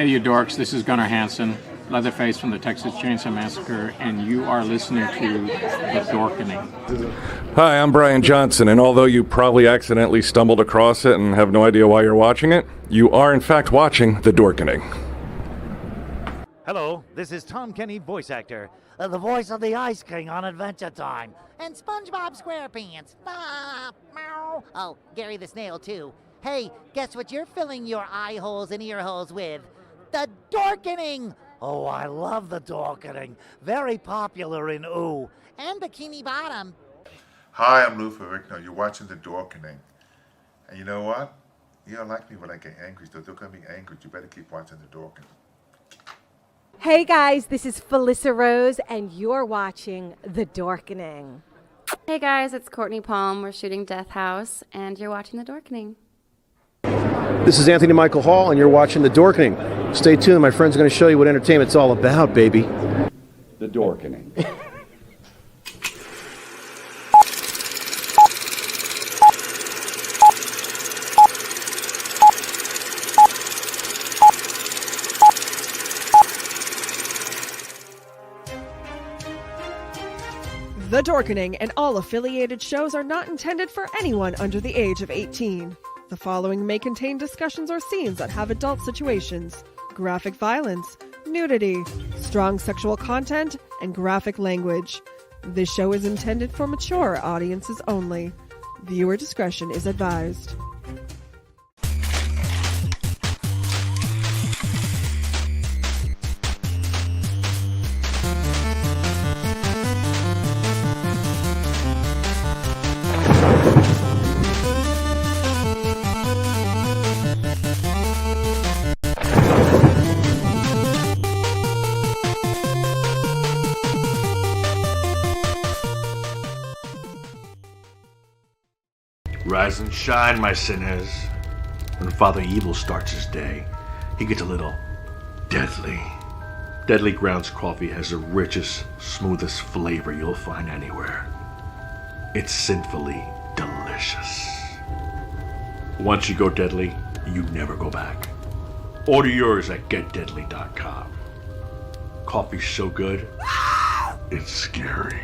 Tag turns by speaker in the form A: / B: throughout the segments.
A: Hey, you dorks, this is Gunnar Hansen, Leatherface from the Texas Chainsaw Massacre, and you are listening to The Dorkening.
B: Hi, I'm Brian Johnson, and although you probably accidentally stumbled across it and have no idea why you're watching it, you are in fact watching The Dorkening.
C: Hello, this is Tom Kenny, voice actor, the voice of the Ice King on Adventure Time, and SpongeBob SquarePants. Meow. Oh, Gary the Snail, too. Hey, guess what you're filling your eye holes and ear holes with? The Dorkening! Oh, I love the Dorkening. Very popular in Ooh. And Bikini Bottom.
D: Hi, I'm Lou Ferrigno. You're watching The Dorkening. And you know what? You don't like me when I get angry, so don't get me angry. You better keep watching The Dorkening.
E: Hey guys, this is Felissa Rose, and you're watching The Dorkening.
F: Hey guys, it's Courtney Palm. We're shooting Death House, and you're watching The Dorkening.
G: This is Anthony Michael Hall, and you're watching The Dorkening. Stay tuned, my friends are going to show you what entertainment's all about, baby.
H: The Dorkening.
I: The Dorkening and all affiliated shows are not intended for anyone under the age of 18. The following may contain discussions or scenes that have adult situations, graphic violence, nudity, strong sexual content, and graphic language. This show is intended for mature audiences only. Viewer discretion is advised.
J: Rise and shine, my sinners. When Father Evil starts his day, he gets a little deadly. Deadly Grounds coffee has the richest, smoothest flavor you'll find anywhere. It's sinfully delicious. Once you go deadly, you never go back. Order yours at getdeadly.com. Coffee's so good, it's scary.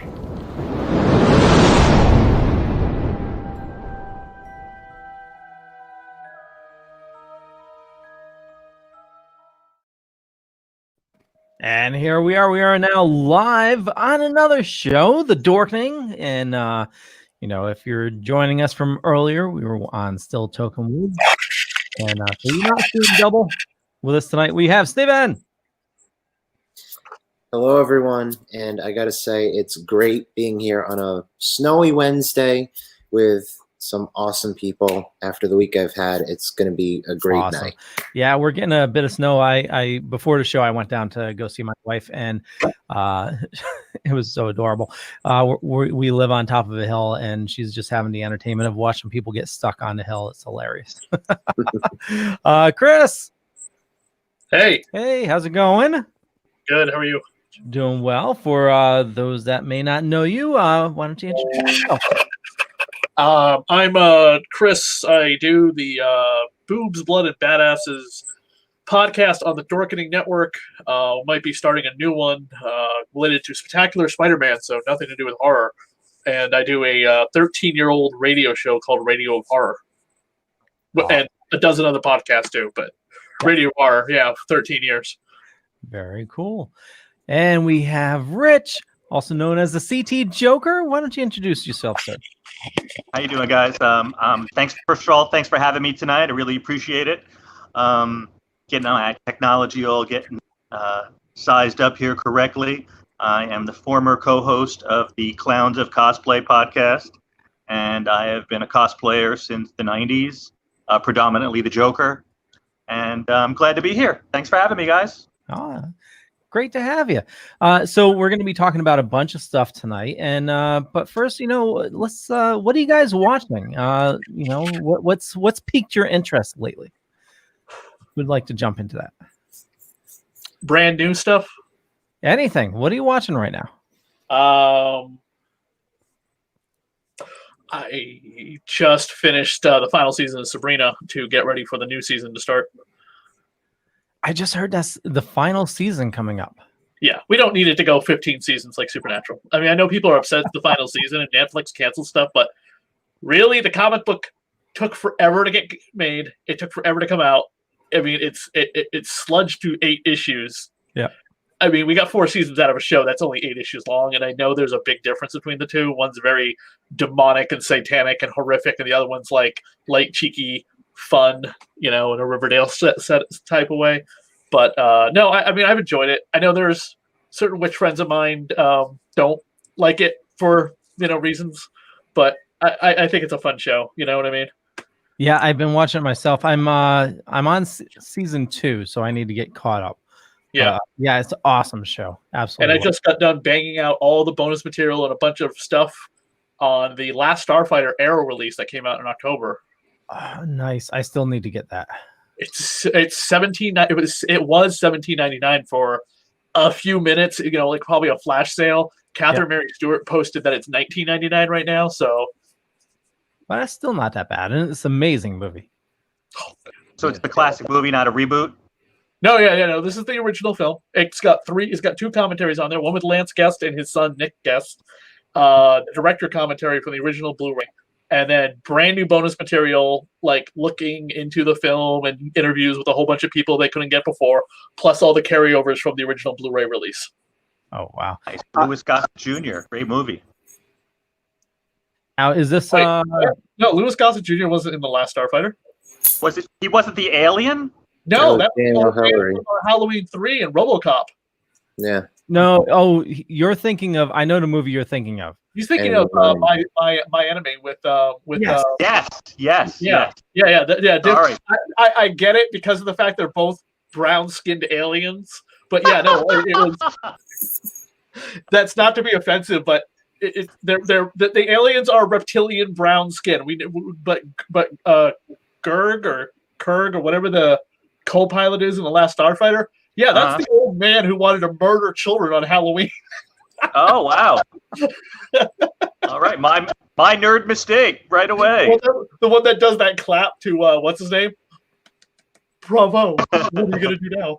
K: And here we are. We are now live on another show, The Dorkening. And, if you're joining us from earlier, we were on Still Token Woods. And so you're not seeing double with us tonight. We have Steven.
L: Hello, everyone. And I got to say, it's great being here on a snowy Wednesday with some awesome people. After the week I've had, it's going to be a great night.
K: Yeah, we're getting a bit of snow. I before the show, I went down to go see my wife, and it was so adorable. We live on top of a hill, and she's just having the entertainment of watching people get stuck on the hill. It's hilarious. Chris.
M: Hey,
K: how's it going?
M: Good. How are you?
K: Doing well. For those that may not know you, why don't you introduce yourself?
M: I'm Chris. I do the Boobs, Blood, and Badasses podcast on the Dorkening Network. Might be starting a new one related to Spectacular Spider-Man, so nothing to do with horror. And I do a 13-year-old radio show called Radio of Horror. And a dozen other podcasts too, but Radio of Horror, 13 years.
K: Very cool. And we have Rich, also known as the CT Joker. Why don't you introduce yourself, sir?
N: How you doing, guys? Thanks. First of all, thanks for having me tonight. I really appreciate it. Getting my technology all getting sized up here correctly. I am the former co-host of the Clowns of Cosplay podcast, and I have been a cosplayer since the 90s, predominantly the Joker. And I'm glad to be here. Thanks for having me, guys.
K: Great to have you. So we're going to be talking about a bunch of stuff tonight, and but first, let's. What are you guys watching? What's piqued your interest lately? Would like to jump into that.
M: Brand new stuff.
K: Anything? What are you watching right now?
M: I just finished the final season of Sabrina to get ready for the new season to start.
K: I just heard that's the final season coming up.
M: Yeah, we don't need it to go 15 seasons like Supernatural. I mean, I know people are upset at the final season and Netflix canceled stuff, but really, the comic book took forever to get made. It took forever to come out. I mean, it's sludged through 8 issues.
K: Yeah.
M: I mean, we got 4 seasons out of a show that's only 8 issues long, and I know there's a big difference between the two. One's very demonic and satanic and horrific, and the other one's like light, cheeky, fun, in a Riverdale set type of way. But no, I mean, I've enjoyed it. I know there's certain witch friends of mine don't like it for reasons, but I think it's a fun show. You know what I mean?
K: Yeah, I've been watching it myself. I'm on season 2, so I need to get caught up.
M: Yeah.
K: Yeah, it's an awesome show. Absolutely.
M: And I just got done banging out all the bonus material and a bunch of stuff on the Last Starfighter Arrow release that came out in October.
K: Nice. I still need to get that.
M: It's $17. It was $17.99 for a few minutes. Like probably a flash sale. Catherine Mary Stewart posted that it's $19.99 right now. So,
K: but that's still not that bad, and it's an amazing movie.
N: So it's the classic movie, not a reboot.
M: No, no. This is the original film. It's got 2 commentaries on there. One with Lance Guest and his son Nick Guest. The director commentary from the original Blu-ray, and then brand new bonus material, like looking into the film and interviews with a whole bunch of people they couldn't get before, plus all the carryovers from the original Blu-ray release.
K: Oh wow!
N: Nice. Louis Gossett Jr. Great movie.
K: Now, is this?
M: No, Louis Gossett Jr. wasn't in The Last Starfighter.
N: Was it? He wasn't the alien.
M: No, that was Halloween 3 and RoboCop.
L: Yeah.
K: No. Oh, you're thinking of. I know the movie you're thinking of.
M: He's thinking of my enemy with
N: Yes.
M: Yeah.
N: Sorry.
M: I get it because of the fact they're both brown-skinned aliens. But yeah, no, it was. That's not to be offensive, but the aliens are reptilian brown skin. But Gerg or Kurg or whatever the co-pilot is in The Last Starfighter. Yeah, that's the old man who wanted to murder children on Halloween.
N: Oh wow! All right, my nerd mistake right away.
M: The one that does that clap to what's his name? Bravo! What are you gonna do now?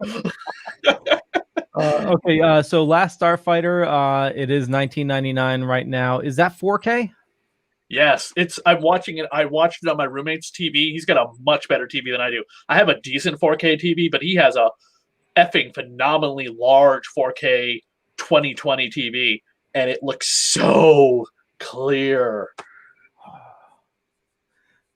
K: Okay, so Last Starfighter, it is $19.99 right now. Is that 4K?
M: Yes, I'm watching it. I watched it on my roommate's TV. He's got a much better TV than I do. I have a decent 4K TV, but he has a effing phenomenally large 4K 2020 TV, and it looks so clear.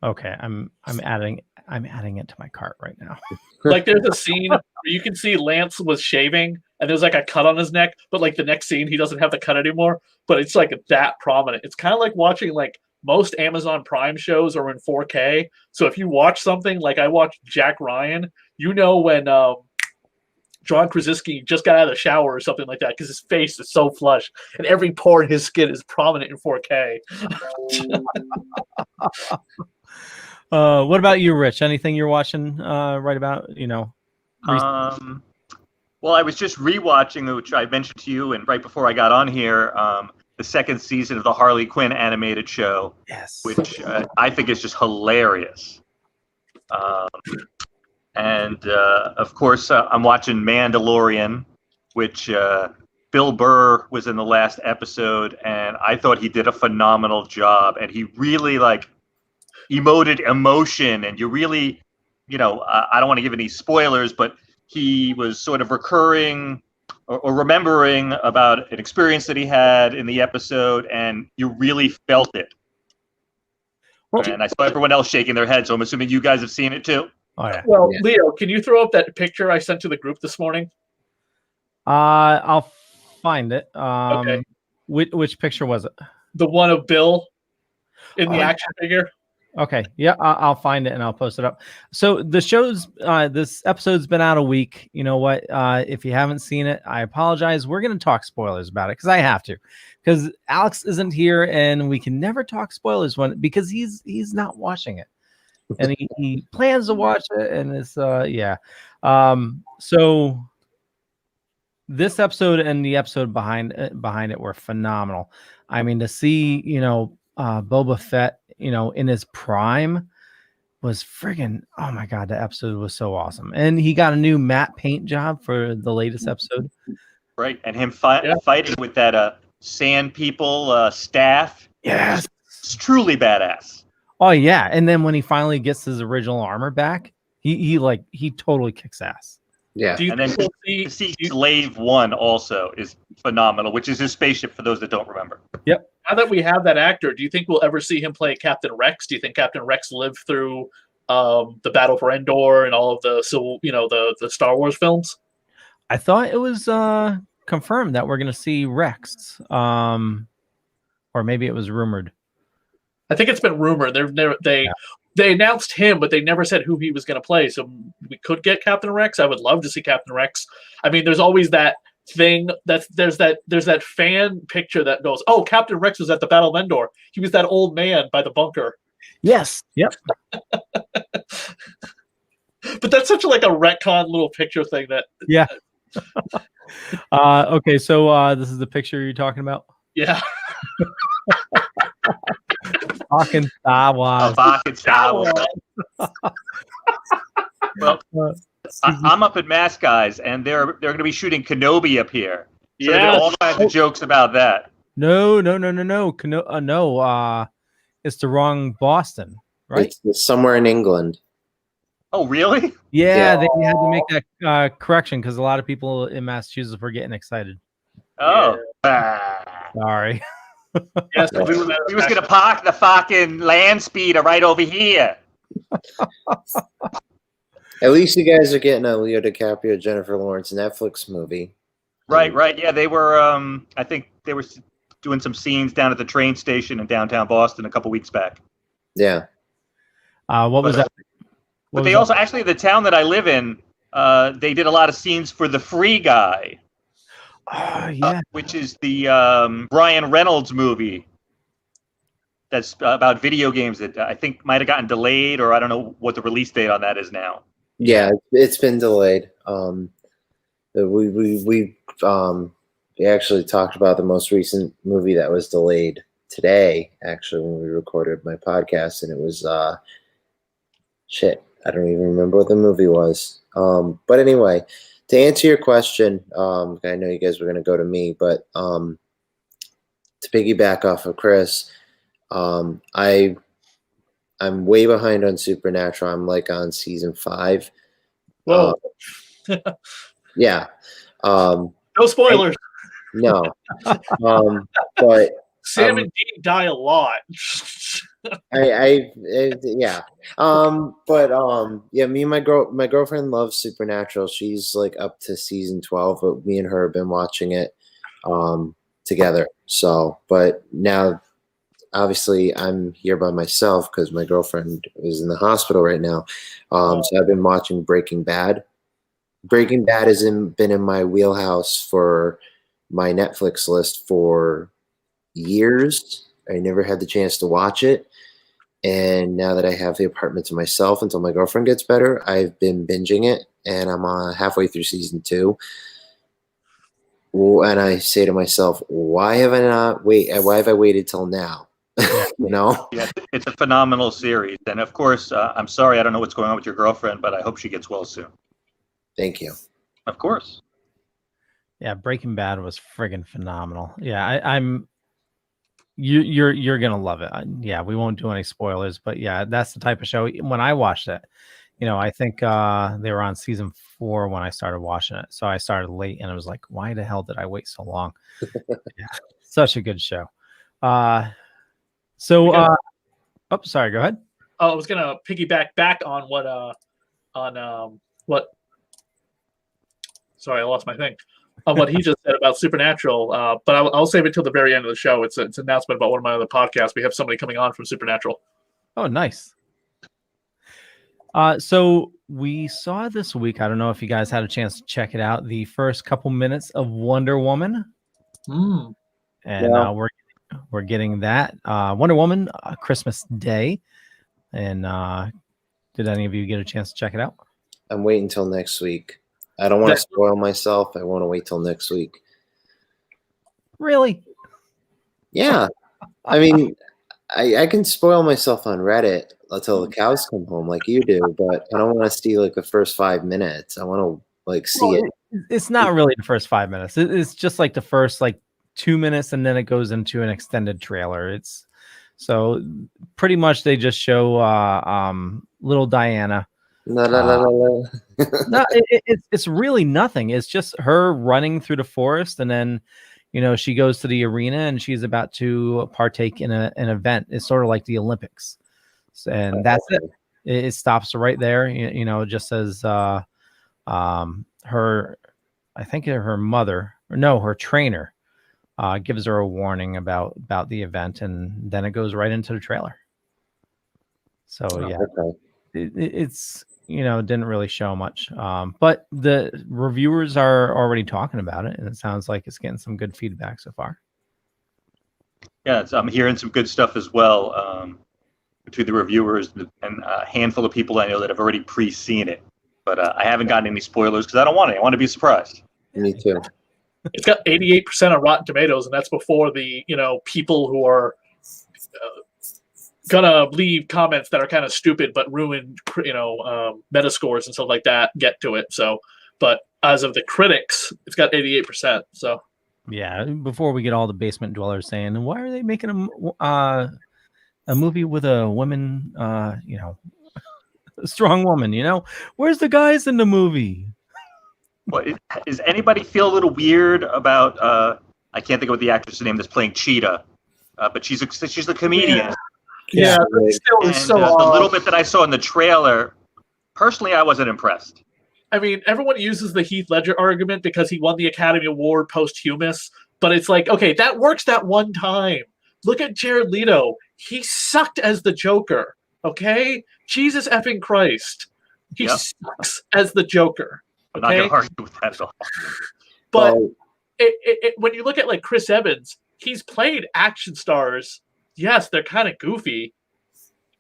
K: Okay, I'm adding it to my cart right now.
M: Like there's a scene where you can see Lance was shaving and there's like a cut on his neck, but like the next scene he doesn't have the cut anymore, but it's like that prominent. It's kind of like watching like most Amazon Prime shows are in 4K. So if you watch something like I watched Jack Ryan, when John Krasinski just got out of the shower or something like that because his face is so flush and every pore in his skin is prominent in 4K.
K: What about you, Rich? Anything you're watching right about,
N: Well, I was just rewatching, which I mentioned to you, and right before I got on here, the 2nd season of the Harley Quinn animated show.
K: Yes.
N: Which I think is just hilarious. And of course, I'm watching Mandalorian, which Bill Burr was in the last episode, and I thought he did a phenomenal job. And he really emoted emotion, and you really, I don't want to give any spoilers, but he was sort of recurring or remembering about an experience that he had in the episode, and you really felt it. And I saw everyone else shaking their head, so I'm assuming you guys have seen it too.
K: Oh yeah.
M: Well, yeah. Leo, can you throw up that picture I sent to the group this morning?
K: I'll find it.
M: Okay.
K: Which picture was it?
M: The one of Bill in the action figure.
K: Okay, yeah, I'll find it and I'll post it up. So the show's this episode's been out a week. You know what? If you haven't seen it, I apologize. We're going to talk spoilers about it because I have to, because Alex isn't here and we can never talk spoilers because he's not watching it, and he plans to watch it, and it's yeah. So this episode and the episode behind it were phenomenal. I mean, to see Boba Fett, in his prime was friggin', oh my God, that episode was so awesome. And he got a new matte paint job for the latest episode.
N: Right, and him fighting with that sand people staff.
K: Yes.
N: It's truly badass.
K: Oh yeah, and then when he finally gets his original armor back, he totally kicks ass.
L: Yeah,
N: and then to see Slave 1 also is phenomenal, which is his spaceship for those that don't remember.
K: Yep.
M: Now that we have that actor, do you think we'll ever see him play Captain Rex? Do you think Captain Rex lived through the Battle for Endor and all of the the Star Wars films?
K: I thought it was confirmed that we're going to see Rex, or maybe it was rumored.
M: I think it's been rumored. They announced him, but they never said who he was going to play. So we could get Captain Rex. I would love to see Captain Rex. I mean, there's always that thing there's that fan picture that goes, "Oh, Captain Rex was at the Battle of Endor. He was that old man by the bunker."
K: Yes. Yep.
M: But that's such a retcon little picture thing that.
K: Yeah. Okay, so this is the picture you're talking about.
M: Yeah.
K: Fucking Star Wars.
N: Fucking Star Wars. Well, I'm up at Mass, guys, and they're going to be shooting Kenobi up here. So there are all kinds of jokes about that.
K: No. It's the wrong Boston, right?
L: It's somewhere in England.
N: Oh, really?
K: Yeah, they had to make that correction because a lot of people in Massachusetts were getting excited.
N: Oh.
K: Sorry.
N: Yes, we was going to park the fucking land speeder right over here.
L: At least you guys are getting a Leo DiCaprio, Jennifer Lawrence Netflix movie.
N: Right. Yeah, they were. I think they were doing some scenes down at the train station in downtown Boston a couple weeks back.
L: Yeah.
K: What was that?
N: But they also actually the town that I live in. They did a lot of scenes for The Free Guy.
K: Oh yeah.
N: Which is the Ryan Reynolds movie. That's about video games that I think might have gotten delayed, or I don't know what the release date on that is now.
L: Yeah, it's been delayed. We actually talked about the most recent movie that was delayed today, actually, when we recorded my podcast, and it was shit. I don't even remember what the movie was. But anyway, to answer your question, I know you guys were going to go to me, but to piggyback off of Chris, I'm way behind on Supernatural. I'm on season 5.
M: Whoa.
L: Yeah.
M: No spoilers.
L: No. But
M: Sam and Dean die a lot.
L: Yeah. Yeah, me and my girlfriend loves Supernatural. She's up to season 12, but me and her have been watching it together. So, but now obviously I'm here by myself because my girlfriend is in the hospital right now. So I've been watching Breaking Bad. Breaking Bad has been in my wheelhouse for my Netflix list for years. I never had the chance to watch it. And now that I have the apartment to myself until my girlfriend gets better, I've been binging it, and I'm halfway through season 2. And I say to myself, why have I waited till now? You know?
N: Yeah, it's a phenomenal series. And of course, I'm sorry, I don't know what's going on with your girlfriend, but I hope she gets well soon.
L: Thank you.
N: Of course.
K: Yeah, Breaking Bad was friggin' phenomenal. Yeah, you're gonna love it. Yeah, we won't do any spoilers, but yeah, that's the type of show. When I watched it, I think they were on season 4 when I started watching it, so I started late, and I was like, why the hell did I wait so long? Yeah, such a good show. Sorry, go ahead.
M: I was gonna piggyback back on what. Sorry, I lost my thing. On what he just said about Supernatural, but I'll save it till the very end of the show. It's an announcement about one of my other podcasts. We have somebody coming on from Supernatural.
K: Oh, nice. So we saw this week, I don't know if you guys had a chance to check it out, the first couple minutes of Wonder Woman. And we're getting that Wonder Woman Christmas Day. And did any of you get a chance to check it out?
L: I'm waiting until next week. I don't want to spoil myself. I want to wait till next week.
K: Really?
L: Yeah. I mean, I can spoil myself on Reddit. until the cows come home like you do, but I don't want to see like the first 5 minutes. I want to like see it.
K: It's not really the first 5 minutes. It's just like the first like 2 minutes, and then it goes into an extended trailer. It's so pretty much they just show little Diana. No, it's really nothing. It's just her running through the forest, and then she goes to the arena and she's about to partake in an event. It's sort of like the Olympics, and that's it. It stops right there. It just says her, I think her mother, or no, her trainer gives her a warning about the event, and then it goes right into the trailer. So it's didn't really show much, but the reviewers are already talking about it, and it sounds like it's getting some good feedback so far.
N: Yeah, I'm hearing some good stuff as well between the reviewers and a handful of people I know that have already pre-seen it. But I haven't gotten any spoilers because I don't want it. I want to be surprised.
L: Me too.
M: It's got 88% on Rotten Tomatoes, and that's before the people who are gonna leave comments that are kind of stupid but ruin Metascores and stuff like that get to it. So, but as of the critics, it's got 88%. So
K: yeah, before we get all the basement dwellers saying, why are they making a movie with a woman, a strong woman? Where's the guys in the movie?
N: Well, does anybody feel a little weird about I can't think of what the actress name that's playing Cheetah, but she's a comedian.
M: Yeah,
N: the little bit that I saw in the trailer, personally, I wasn't impressed.
M: I mean, everyone uses the Heath Ledger argument because he won the Academy Award posthumous, but it's like, okay, that works that one time. Look at Jared Leto. He sucked as the Joker, okay? Jesus effing Christ. He sucks as the Joker.
N: I'm not going to argue with that at all.
M: But when you look at like Chris Evans, he's played action stars. Yes, they're kind of goofy,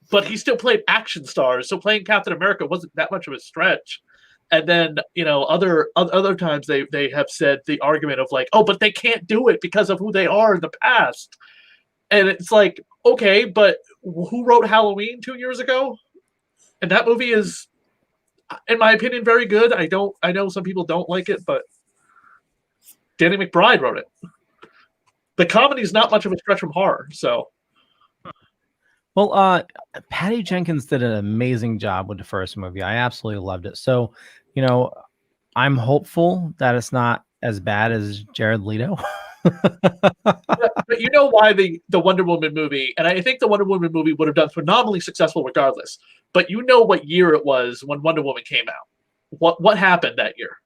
M: but he still played action stars. So playing Captain America wasn't that much of a stretch. And then, other times they have said the argument of like, oh, but they can't do it because of who they are in the past. And it's like, okay, but who wrote Halloween 2 years ago? And that movie is, in my opinion, very good. I know some people don't like it, but Danny McBride wrote it. The comedy is not much of a stretch from horror, so.
K: Well, Patty Jenkins did an amazing job with the first movie. I absolutely loved it. So, I'm hopeful that it's not as bad as Jared Leto.
M: But you know why the Wonder Woman movie, and I think the Wonder Woman movie would have done phenomenally successful regardless. But you know what year it was when Wonder Woman came out. What happened that year?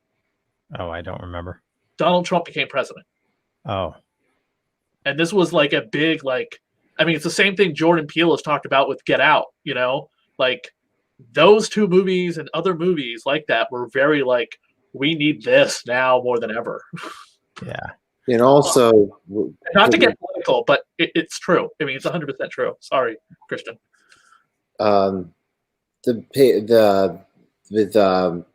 K: Oh, I don't remember.
M: Donald Trump became president.
K: Oh.
M: And this was like a big, it's the same thing Jordan Peele has talked about with Get Out, like those two movies and other movies like that were very like, we need this now more than ever.
K: Yeah.
L: And also,
M: not to get political, but it's true. I mean, it's 100% true. Sorry, Christian.
L: With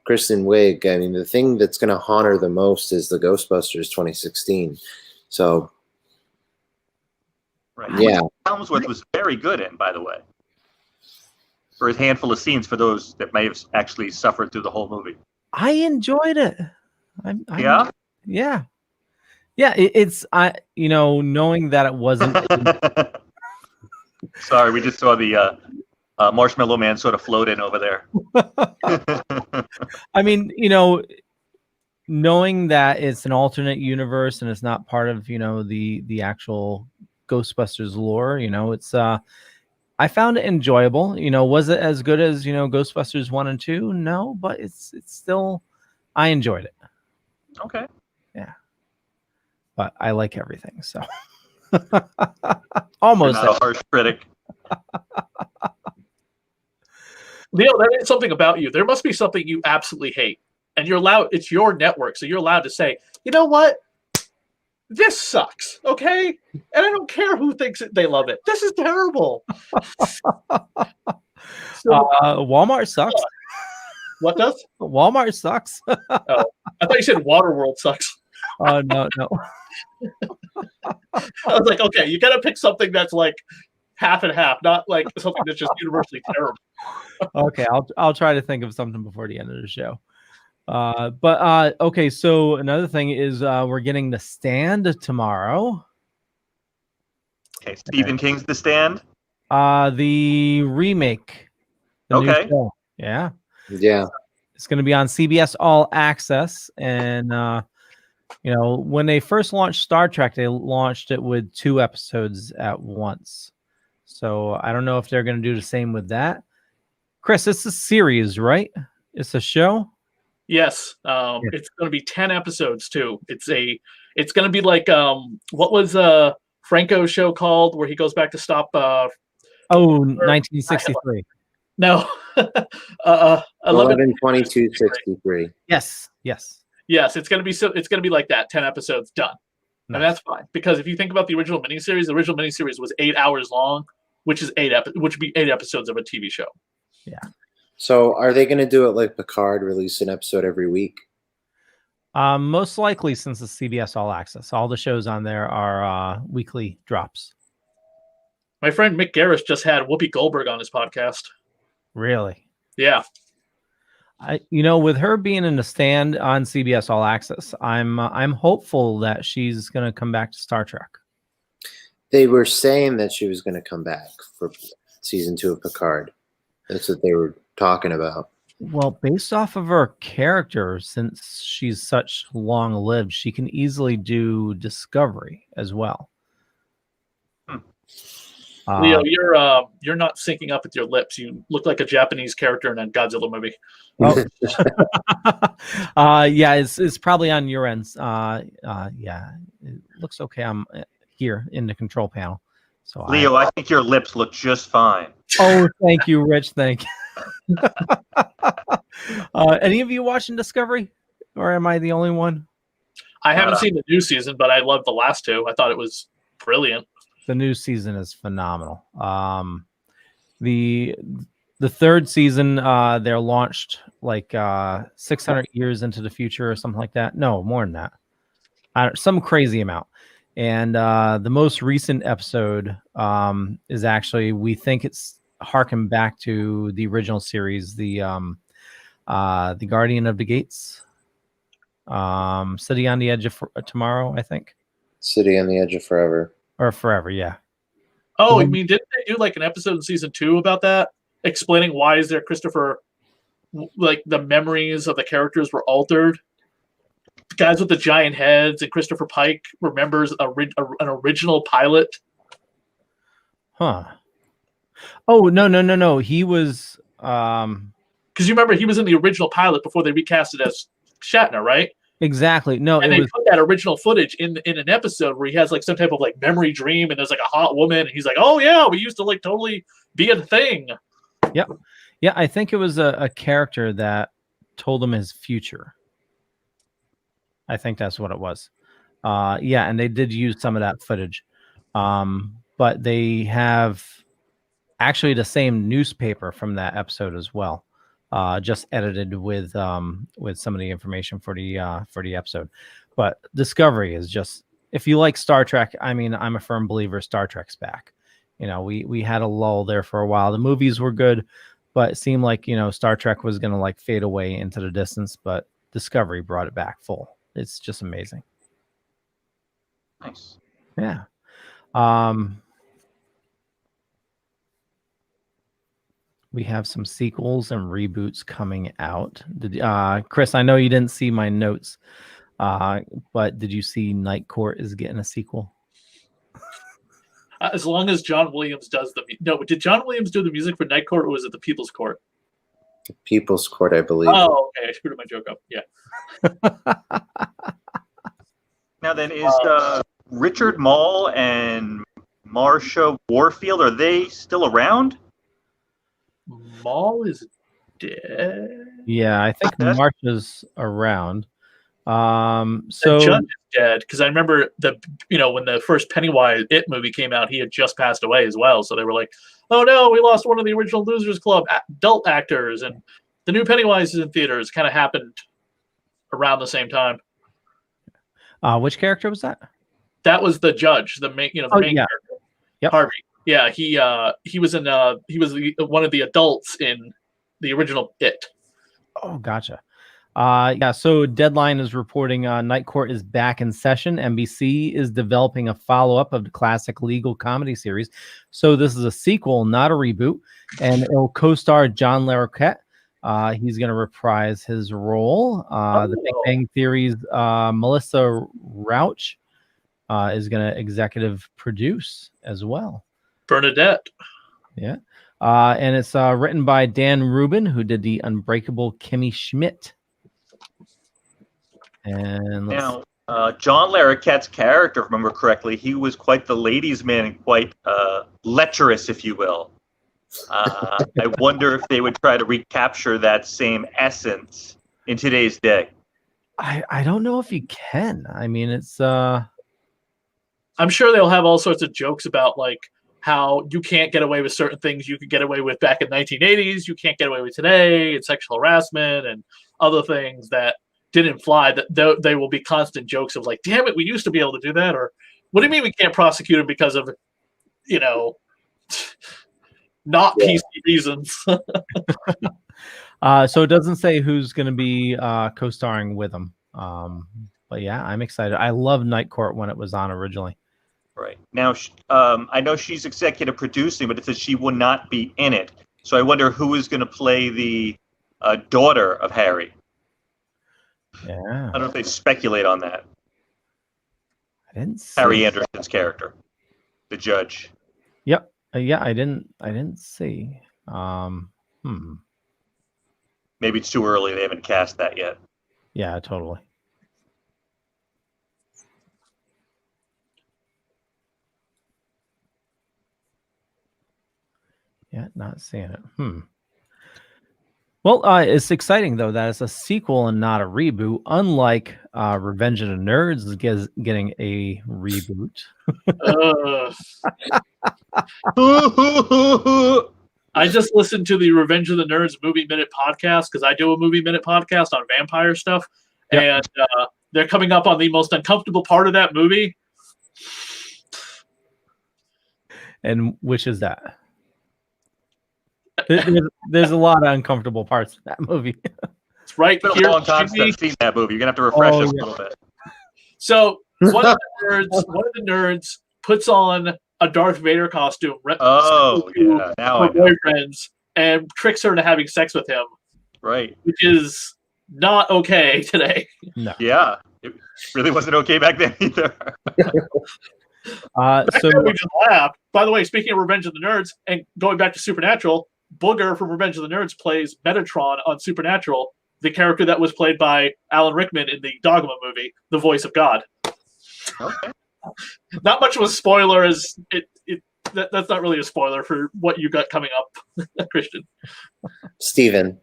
L: Kristen Wiig, I mean, the thing that's going to haunt her the most is the Ghostbusters 2016. So,
N: right.
L: Yeah.
N: Helmsworth was very good in, by the way, for a handful of scenes for those that may have actually suffered through the whole movie.
K: I enjoyed it.
N: Yeah?
K: Yeah, it's knowing that it wasn't.
N: Sorry, we just saw the Marshmallow Man sort of float in over there.
K: I mean, knowing that it's an alternate universe and it's not part of the actual Ghostbusters lore, it's I found it enjoyable. Was it as good as Ghostbusters 1 and 2? No, but it's still, I enjoyed it.
N: Okay.
K: Yeah. But I like everything, so almost.
N: You're not a harsh critic.
M: Leo, there is something about you. There must be something you absolutely hate, and you're allowed. It's your network, so you're allowed to say, you know what? This sucks, okay? And I don't care who thinks they love it. This is terrible.
K: Walmart sucks.
M: What does?
K: Walmart sucks.
M: Oh, I thought you said Waterworld sucks.
K: Oh, no.
M: I was like, okay, you got to pick something that's like half and half, not like something that's just universally terrible.
K: Okay, I'll try to think of something before the end of the show. But okay, so another thing is we're getting The Stand tomorrow.
N: Okay, Stephen King's The Stand.
K: The remake. The new
N: Okay.
K: show. Yeah.
L: Yeah.
K: It's going to be on CBS All Access, and when they first launched Star Trek, they launched it with 2 episodes at once. So I don't know if they're going to do the same with that. Chris, it's a series, right? It's a show.
M: Yes, it's going to be 10 episodes too. It's going to be like what was Franco's show called, where he goes back to stop?
K: 1963.
M: No,
L: 11/22/63.
K: Yes.
M: Yes, it's going to be like that. 10 episodes done, and that's fine because if you think about the original miniseries was 8 hours long, which would be 8 episodes of a TV show.
K: Yeah.
L: So are they going to do it like Picard, release an episode every week?
K: Most likely, since it's CBS All Access, all the shows on there are weekly drops.
M: My friend Mick Garris just had Whoopi Goldberg on his podcast.
K: Really?
M: Yeah.
K: With her being in The Stand on CBS All Access, I'm hopeful that she's going to come back to Star Trek.
L: They were saying that she was going to come back for season 2 of Picard. That's what they were talking about.
K: Well, based off of her character, since she's such long-lived, she can easily do Discovery as well.
M: Leo, you're not syncing up with your lips. You look like a Japanese character in a Godzilla movie.
K: Yeah, it's probably on your ends. Yeah, it looks okay. I'm here in the control panel. So
N: Leo, I think your lips look just fine.
K: Oh, thank you, Rich. Thank you. Any of you watching Discovery, or am I the only one?
M: I haven't seen the new season, but I loved the last 2. I thought it was brilliant.
K: The new season is phenomenal. The 3rd season, they're launched like 600 years into the future or something like that. No, more than that. Some crazy amount. And the most recent episode is actually, we think it's harkened back to the original series, the Guardian of the Gates, City on the Edge of Tomorrow, I think.
L: City on the Edge of Forever.
K: Or Forever, yeah.
M: Oh, I mean, didn't they do like an episode in season 2 about that, explaining why is there Christopher, like the memories of the characters were altered? The guys with the giant heads, and Christopher Pike remembers an original pilot.
K: Huh. Oh, no. He was
M: because you remember he was in the original pilot before they recast it as Shatner, right?
K: Exactly. No,
M: and they put that original footage in an episode where he has like some type of like memory dream, and there's like a hot woman, and he's like, "Oh yeah, we used to like totally be a thing."
K: Yep. Yeah, I think it was a character that told him his future. I think that's what it was. Yeah, and they did use some of that footage. But they have actually the same newspaper from that episode as well. Just edited with some of the information for the episode. But Discovery is just, if you like Star Trek, I mean, I'm a firm believer Star Trek's back. We had a lull there for a while. The movies were good, but it seemed like, Star Trek was going to like fade away into the distance, but Discovery brought it back full. It's just amazing.
N: Nice.
K: Yeah. We have some sequels and reboots coming out. Chris, I know you didn't see my notes, but did you see Night Court is getting a sequel?
M: As long as John Williams does did John Williams do the music for Night Court, or was it the People's Court?
L: The People's Court, I believe.
M: Oh, okay. I screwed my joke up. Yeah.
N: Now then, is Richard Mall and Marsha Warfield, are they still around?
M: Mall is dead.
K: Yeah, I think Marsha's around.
M: The Judge is dead, because I remember when the first Pennywise It movie came out, he had just passed away as well. So they were like, "Oh no, we lost one of the original Losers Club adult actors," and the new Pennywise is in theaters. Kind of happened around the same time.
K: Which character was that?
M: That was the Judge, the main, main character.
K: Yep.
M: Harvey. Yeah, he was in one of the adults in the original It.
K: Oh, gotcha. Yeah, so Deadline is reporting Night Court is back in session. NBC is developing a follow-up of the classic legal comedy series. So this is a sequel, not a reboot, and it'll co-star John Larroquette. He's going to reprise his role. The Big Bang Theory's Melissa Rauch is going to executive produce as well.
M: Bernadette.
K: Yeah. And it's written by Dan Rubin, who did the Unbreakable Kimmy Schmidt. And
N: now, John Larroquette's character, if I remember correctly, he was quite the ladies' man and quite lecherous, if you will. I wonder if they would try to recapture that same essence in today's day.
K: I don't know if you can. I mean, it's
M: I'm sure they'll have all sorts of jokes about like how you can't get away with certain things you could get away with back in 1980s, you can't get away with today, and sexual harassment and other things that didn't fly. That they will be constant jokes of like, damn it, we used to be able to do that, or what do you mean we can't prosecute him because of, you know, not PC reasons.
K: So it doesn't say who's going to be co-starring with him. But yeah, I'm excited. I love Night Court when it was on originally.
N: Right. Now, I know she's executive producing, but it says she will not be in it. So I wonder who is going to play the daughter of Harry.
K: Yeah.
N: I don't know if they speculate on that.
K: I didn't see
N: Harry Anderson's character, the judge.
K: Yep. Yeah, I didn't see.
N: Maybe it's too early. They haven't cast that yet.
K: Yeah, totally. Yeah, not seeing it. Well, it's exciting though that it's a sequel and not a reboot. Unlike Revenge of the Nerds is getting a reboot.
M: I just listened to the Revenge of the Nerds Movie Minute podcast because I do a Movie Minute podcast on vampire stuff, and they're coming up on the most uncomfortable part of that movie.
K: And which is that? There's a lot of uncomfortable parts in that movie.
M: It's right
N: here. It's been a long time since I've seen that movie. You're gonna have to refresh us a little bit.
M: So one of the nerds puts on a Darth Vader costume.
N: Now
M: her boyfriends and tricks her into having sex with him.
N: Right.
M: Which is not okay today.
K: No.
N: Yeah, it really wasn't okay back then either.
K: So
M: we just laughed. By the way, speaking of Revenge of the Nerds and going back to Supernatural, Booger from Revenge of the Nerds plays Metatron on Supernatural, the character that was played by Alan Rickman in the Dogma movie, the voice of God.
N: Okay.
M: Not much of a spoiler, as that's not really a spoiler for what you got coming up, Christian.
L: Steven.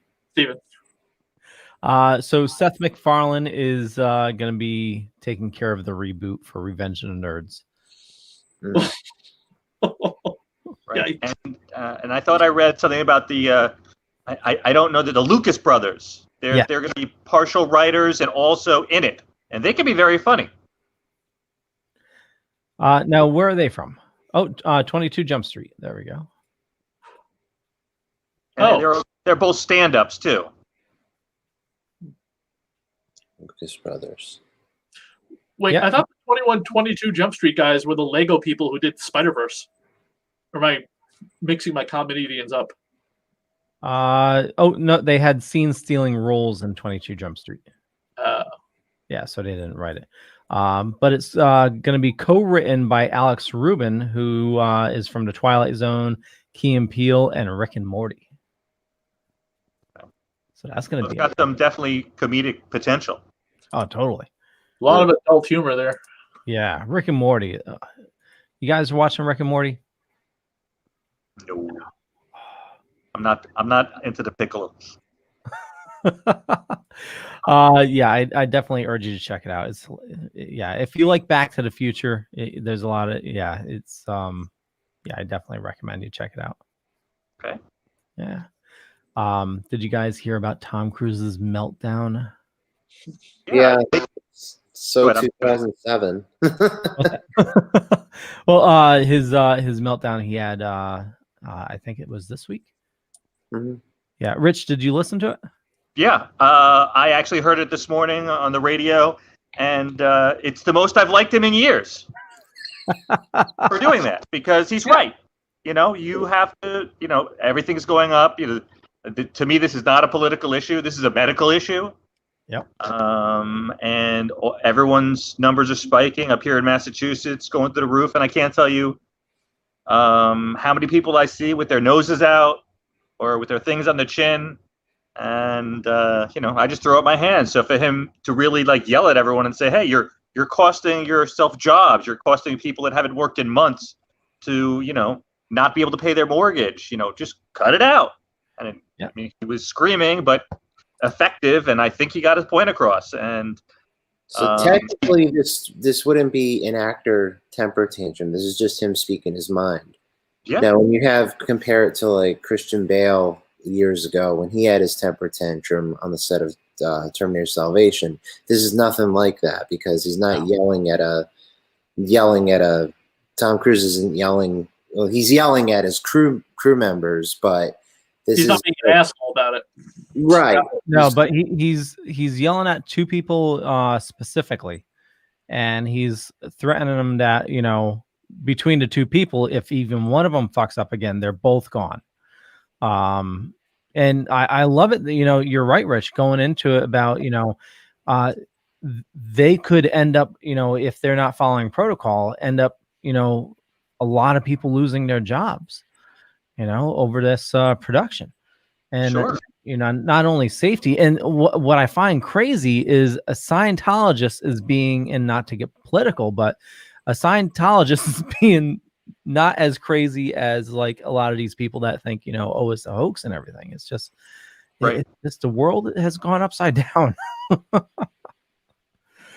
K: So Seth MacFarlane is going to be taking care of the reboot for Revenge of the Nerds.
N: Right. And I thought I read something about the I don't know that the Lucas brothers. They're going to be partial writers and also in it, and they can be very funny.
K: Now where are they from? 22 Jump Street. There we go.
N: And they're both stand-ups too.
L: Lucas brothers.
M: Wait, I thought the 22 Jump Street guys were the Lego people who did Spider-Verse. Or am I mixing my comedians up?
K: No, they had scene-stealing roles in 22 Jump Street. Yeah, so they didn't write it. But it's going to be co-written by Alex Rubin, who is from The Twilight Zone, Key and Peele, and Rick and Morty. So that's going to be...
N: It's got some definitely comedic potential.
K: Oh, totally.
M: A lot of adult humor there.
K: Yeah, Rick and Morty. You guys are watching Rick and Morty?
N: No. I'm not into the pickles.
K: Yeah, I definitely urge you to check it out. It's if you like Back to the Future, there's a lot of it's I definitely recommend you check it out.
N: Okay.
K: Yeah. Did you guys hear about Tom Cruise's Meltdown?
L: Yeah, So
N: Go ahead,
L: 2007.
K: Well, his meltdown he had, I think it was this week.
L: Mm-hmm.
K: Yeah, Rich, did you listen to it?
N: Yeah, I actually heard it this morning on the radio, and it's the most I've liked him in years for doing that, because he's right. You know, you have to, you know, everything's going up. You know, to me, this is not a political issue. This is a medical issue.
K: Yep.
N: And everyone's numbers are spiking up here in Massachusetts, going through the roof. And I can't tell you how many people I see with their noses out or with their things on the chin. And, you know, I just throw up my hands. So for him to really like yell at everyone and say, hey, you're costing yourself jobs. You're costing people that haven't worked in months to, you know, not be able to pay their mortgage, you know, just cut it out. And I mean, he was screaming, but effective. And I think he got his point across. And
L: so technically this wouldn't be an actor temper tantrum. This is just him speaking his mind.
N: Yeah.
L: Now, when you compare it to like Christian Bale years ago when he had his temper tantrum on the set of Terminator Salvation, this is nothing like that, because he's not yelling at a Tom Cruise isn't yelling. Well, he's yelling at his crew members, but
M: he's not being an asshole about it.
L: Right.
K: No, but he's yelling at two people specifically, and he's threatening them that, you know, between the two people, if even one of them fucks up again, they're both gone. And I love it. You know, you're right, Rich, going into it about, you know, they could end up, you know, if they're not following protocol, end up, you know, a lot of people losing their jobs, you know, over this production. And, you know, not only safety. And what I find crazy is a Scientologist is being, and not to get political, but a Scientologist is being not as crazy as like a lot of these people that think, you know, oh, it's a hoax and everything. It's just, it's just the world has gone upside down.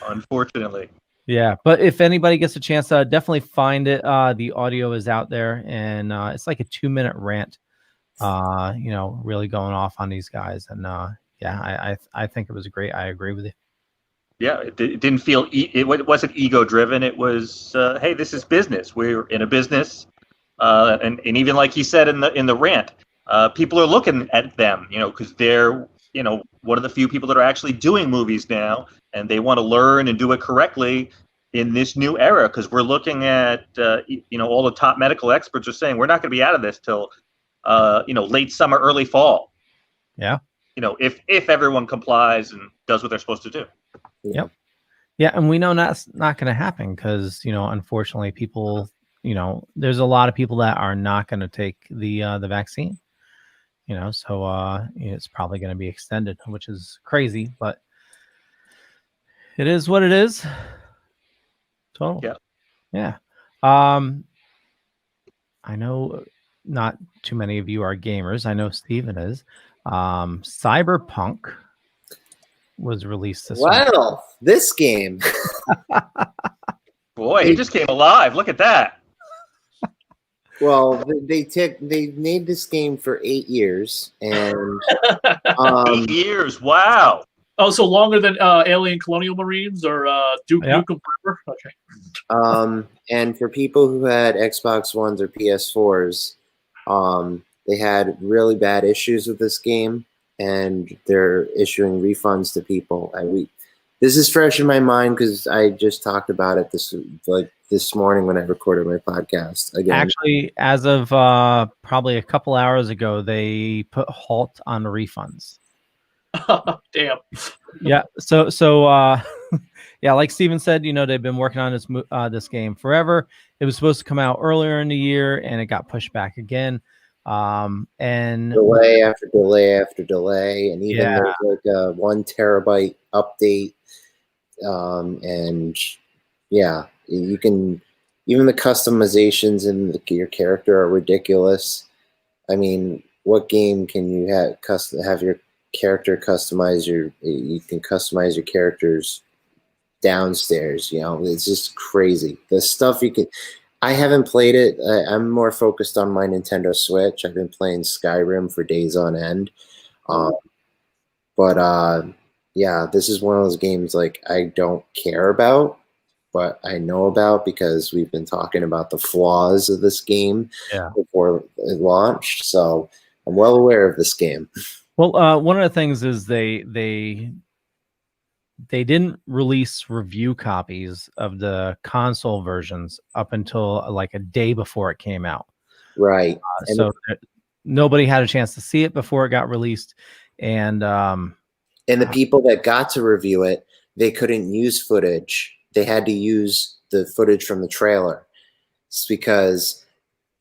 N: Unfortunately.
K: Yeah, but if anybody gets a chance, definitely find it. The audio is out there, and it's like a 2-minute rant. You know, really going off on these guys, and yeah, I think it was great. I agree with you.
N: Yeah, it didn't feel it wasn't ego driven. It was hey, this is business. We're in a business, and even like he said in the rant, people are looking at them, you know, because they're, you know, one of the few people that are actually doing movies now, and they want to learn and do it correctly in this new era, because we're looking at, you know, all the top medical experts are saying we're not going to be out of this till, you know, late summer, early fall.
K: Yeah.
N: You know, if everyone complies and does what they're supposed to do.
K: Yep. Yeah, and we know that's not going to happen because, you know, unfortunately, people, you know, there's a lot of people that are not going to take the vaccine. You know, so it's probably going to be extended, which is crazy, but it is what it is. Total.
N: Yeah.
K: Yeah. I know not too many of you are gamers. I know Steven is. CyberPunk was released this week.
L: Wow, this game.
N: Boy, he just came alive. Look at that.
L: Well, they made this game for 8 years, and
N: 8 years. Wow.
M: Oh, so longer than Alien Colonial Marines or Duke Nukem Forever? Okay.
L: And for people who had Xbox Ones or PS4s, they had really bad issues with this game, and they're issuing refunds to people. This is fresh in my mind because I just talked about it this morning when I recorded my podcast again.
K: Actually, as of probably a couple hours ago, they put halt on the refunds.
M: Damn.
K: Yeah. So yeah, like Steven said, you know, they've been working on this game forever. It was supposed to come out earlier in the year, and it got pushed back again. And
L: delay after delay after delay, and even there's like a 1 terabyte update. And yeah, you can, even the customizations in your character are ridiculous. I mean, what game can you have your character customize you can customize your characters downstairs, you know? It's just crazy. The stuff you can, I haven't played it. I'm more focused on my Nintendo Switch. I've been playing Skyrim for days on end. But yeah, this is one of those games like I don't care about, but I know about because we've been talking about the flaws of this game before it launched. So I'm well aware of this game.
K: Well, one of the things is they didn't release review copies of the console versions up until like a day before it came out.
L: Right.
K: So nobody had a chance to see it before it got released. And
L: the people that got to review it, they couldn't use footage. They had to use the footage from the trailer. It's because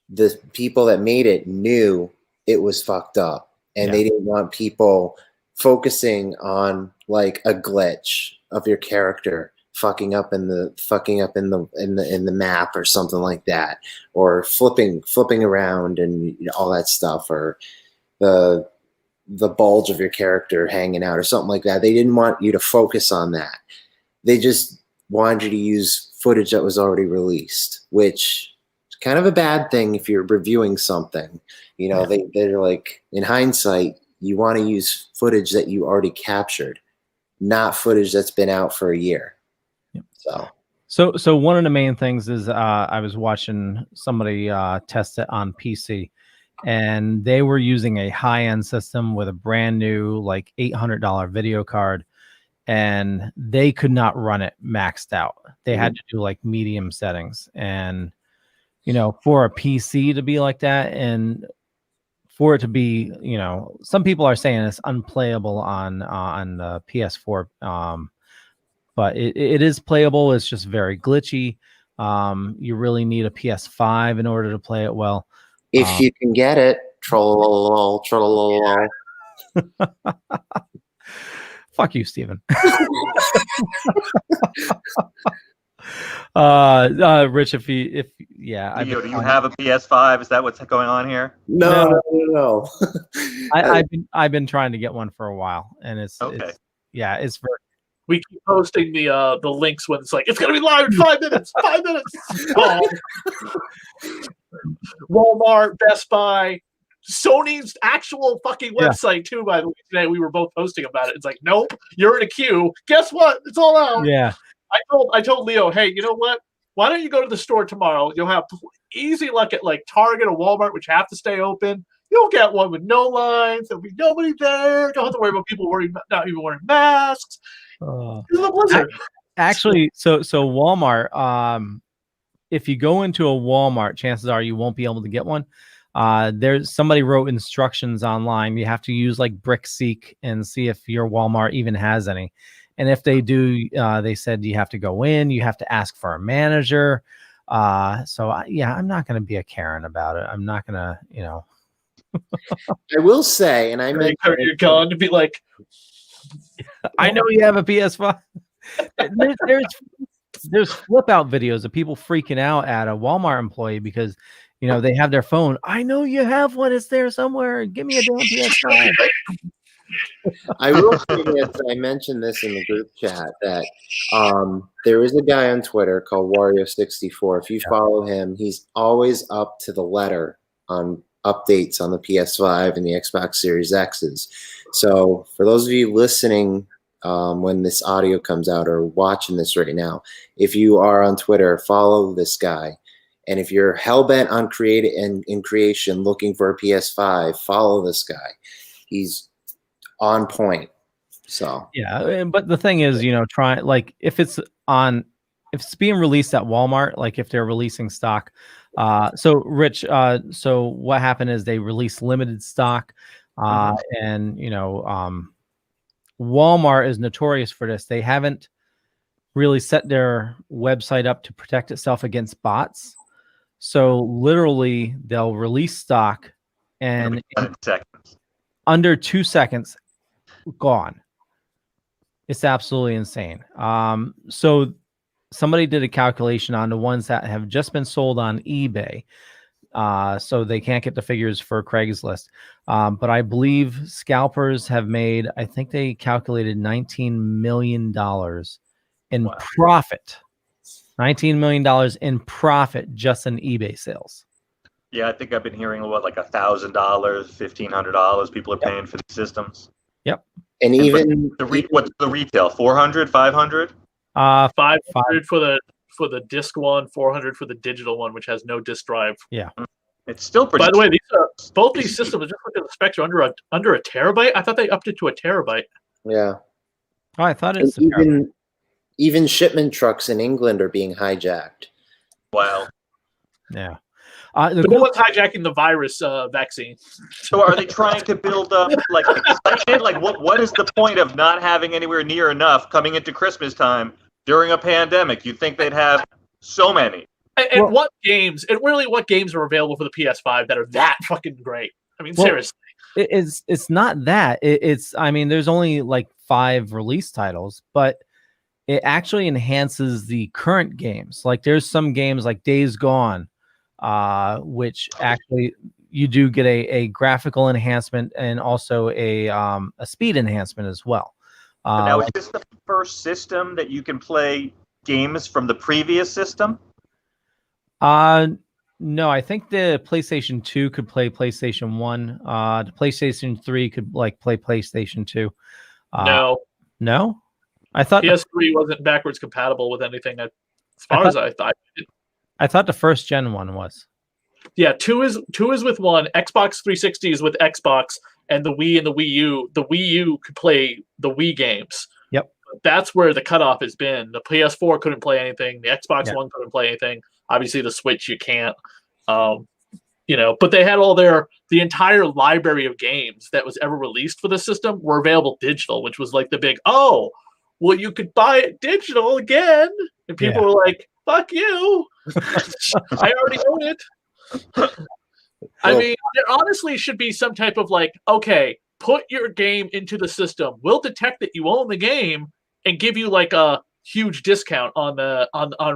L: the people that made it knew it was fucked up. And they didn't want people focusing on like a glitch of your character fucking up in the map or something like that, or flipping around and all that stuff, or the bulge of your character hanging out or something like that. They didn't want you to focus on that. They just wanted you to use footage that was already released, which is kind of a bad thing if you're reviewing something. You know, they're like, in hindsight, you want to use footage that you already captured, not footage that's been out for a year.
K: So one of the main things is I was watching somebody test it on PC, and they were using a high-end system with a brand new like $800 video card, and they could not run it maxed out. They had to do like medium settings, and you know, for a PC to be like that, and for it to be, you know, some people are saying it's unplayable on the PS4, but it is playable. It's just very glitchy. You really need a PS5 in order to play it well.
L: If you can get it, troll.
K: Fuck you, Steven. Rich, if you
N: do you have a PS5? Is that what's going on here?
L: No.
K: I've been trying to get one for a while, and it's for.
M: We keep posting the links when it's like, it's gonna be live in 5 minutes. 5 minutes. Oh. Walmart, Best Buy, Sony's actual fucking website too. By the way, today we were both posting about it. It's like, nope, you're in a queue. Guess what? It's all out.
K: Yeah.
M: I told Leo, hey, you know what? Why don't you go to the store tomorrow? You'll have easy luck at like Target or Walmart, which have to stay open. You'll get one with no lines. There'll be nobody there. Don't have to worry about people not even wearing masks.
K: Actually, so Walmart, if you go into a Walmart, chances are you won't be able to get one. There's somebody wrote instructions online. You have to use like BrickSeek and see if your Walmart even has any. And if they do, they said you have to go in, you have to ask for a manager. I'm not going to be a Karen about it. I'm not going to, you know.
L: I will say, and I meant
M: you're going to be like,
K: I know you have a PS5. There's flip out videos of people freaking out at a Walmart employee because, you know, they have their phone. I know you have one. It's there somewhere. Give me a damn PS5.
L: I will say this. I mentioned this in the group chat that there is a guy on Twitter called Wario64. If you follow him, he's always up to the letter on updates on the PS5 and the Xbox Series X's. So for those of you listening when this audio comes out or watching this right now, if you are on Twitter, follow this guy. And if you're hell-bent on creation looking for a PS5, follow this guy. He's on point. So
K: yeah, but the thing is, you know, try like if it's being released at Walmart, like if they're releasing stock. So Rich, so what happened is they released limited stock, and you know, Walmart is notorious for this. They haven't really set their website up to protect itself against bots. So literally, they'll release stock, and under 2 seconds, gone. It's absolutely insane. So somebody did a calculation on the ones that have just been sold on eBay. So they can't get the figures for Craigslist. But I believe scalpers have made, I think they calculated $19 million in profit. $19 million in profit just in eBay sales.
N: Yeah, I think I've been hearing like $1,000, $1,500 people are paying for these systems.
K: Yep.
L: And even
N: what's the retail? 400, 500?
M: 500 for the disc one, 400 for the digital one, which has no disc drive.
K: Yeah,
N: it's still pretty.
M: By the way, both these systems, just look at the specs, are under a terabyte. I thought they upped it to a terabyte.
L: Yeah.
K: Oh, I thought it's
L: even shipment trucks in England are being hijacked.
N: Wow.
K: Yeah.
M: The one's hijacking the virus vaccine.
N: So are they trying to build up like excitement? Like what is the point of not having anywhere near enough coming into Christmas time during a pandemic? You'd think they'd have so many.
M: And what games are available for the PS5 that are that fucking great? I mean, seriously.
K: It's not that. I mean, there's only like 5 release titles, but it actually enhances the current games. Like there's some games like Days Gone, which actually you do get a graphical enhancement and also a speed enhancement as well.
N: Now, is this the first system that you can play games from the previous system?
K: No, I think the PlayStation 2 could play PlayStation 1. The PlayStation 3 could play PlayStation 2. No? I thought
M: PS3 wasn't backwards compatible with anything as far as I thought.
K: I thought the first gen one was.
M: Yeah, 2 is with one. Xbox 360 is with Xbox, and the Wii and the Wii U. The Wii U could play the Wii games.
K: Yep.
M: That's where the cutoff has been. The PS4 couldn't play anything. The Xbox One couldn't play anything. Obviously, the Switch you can't. But they had the entire library of games that was ever released for the system were available digital, which was like the big, you could buy it digital again. And people were like, fuck you. I already own it. I mean, there honestly should be some type of okay, put your game into the system. We'll detect that you own the game and give you like a huge discount on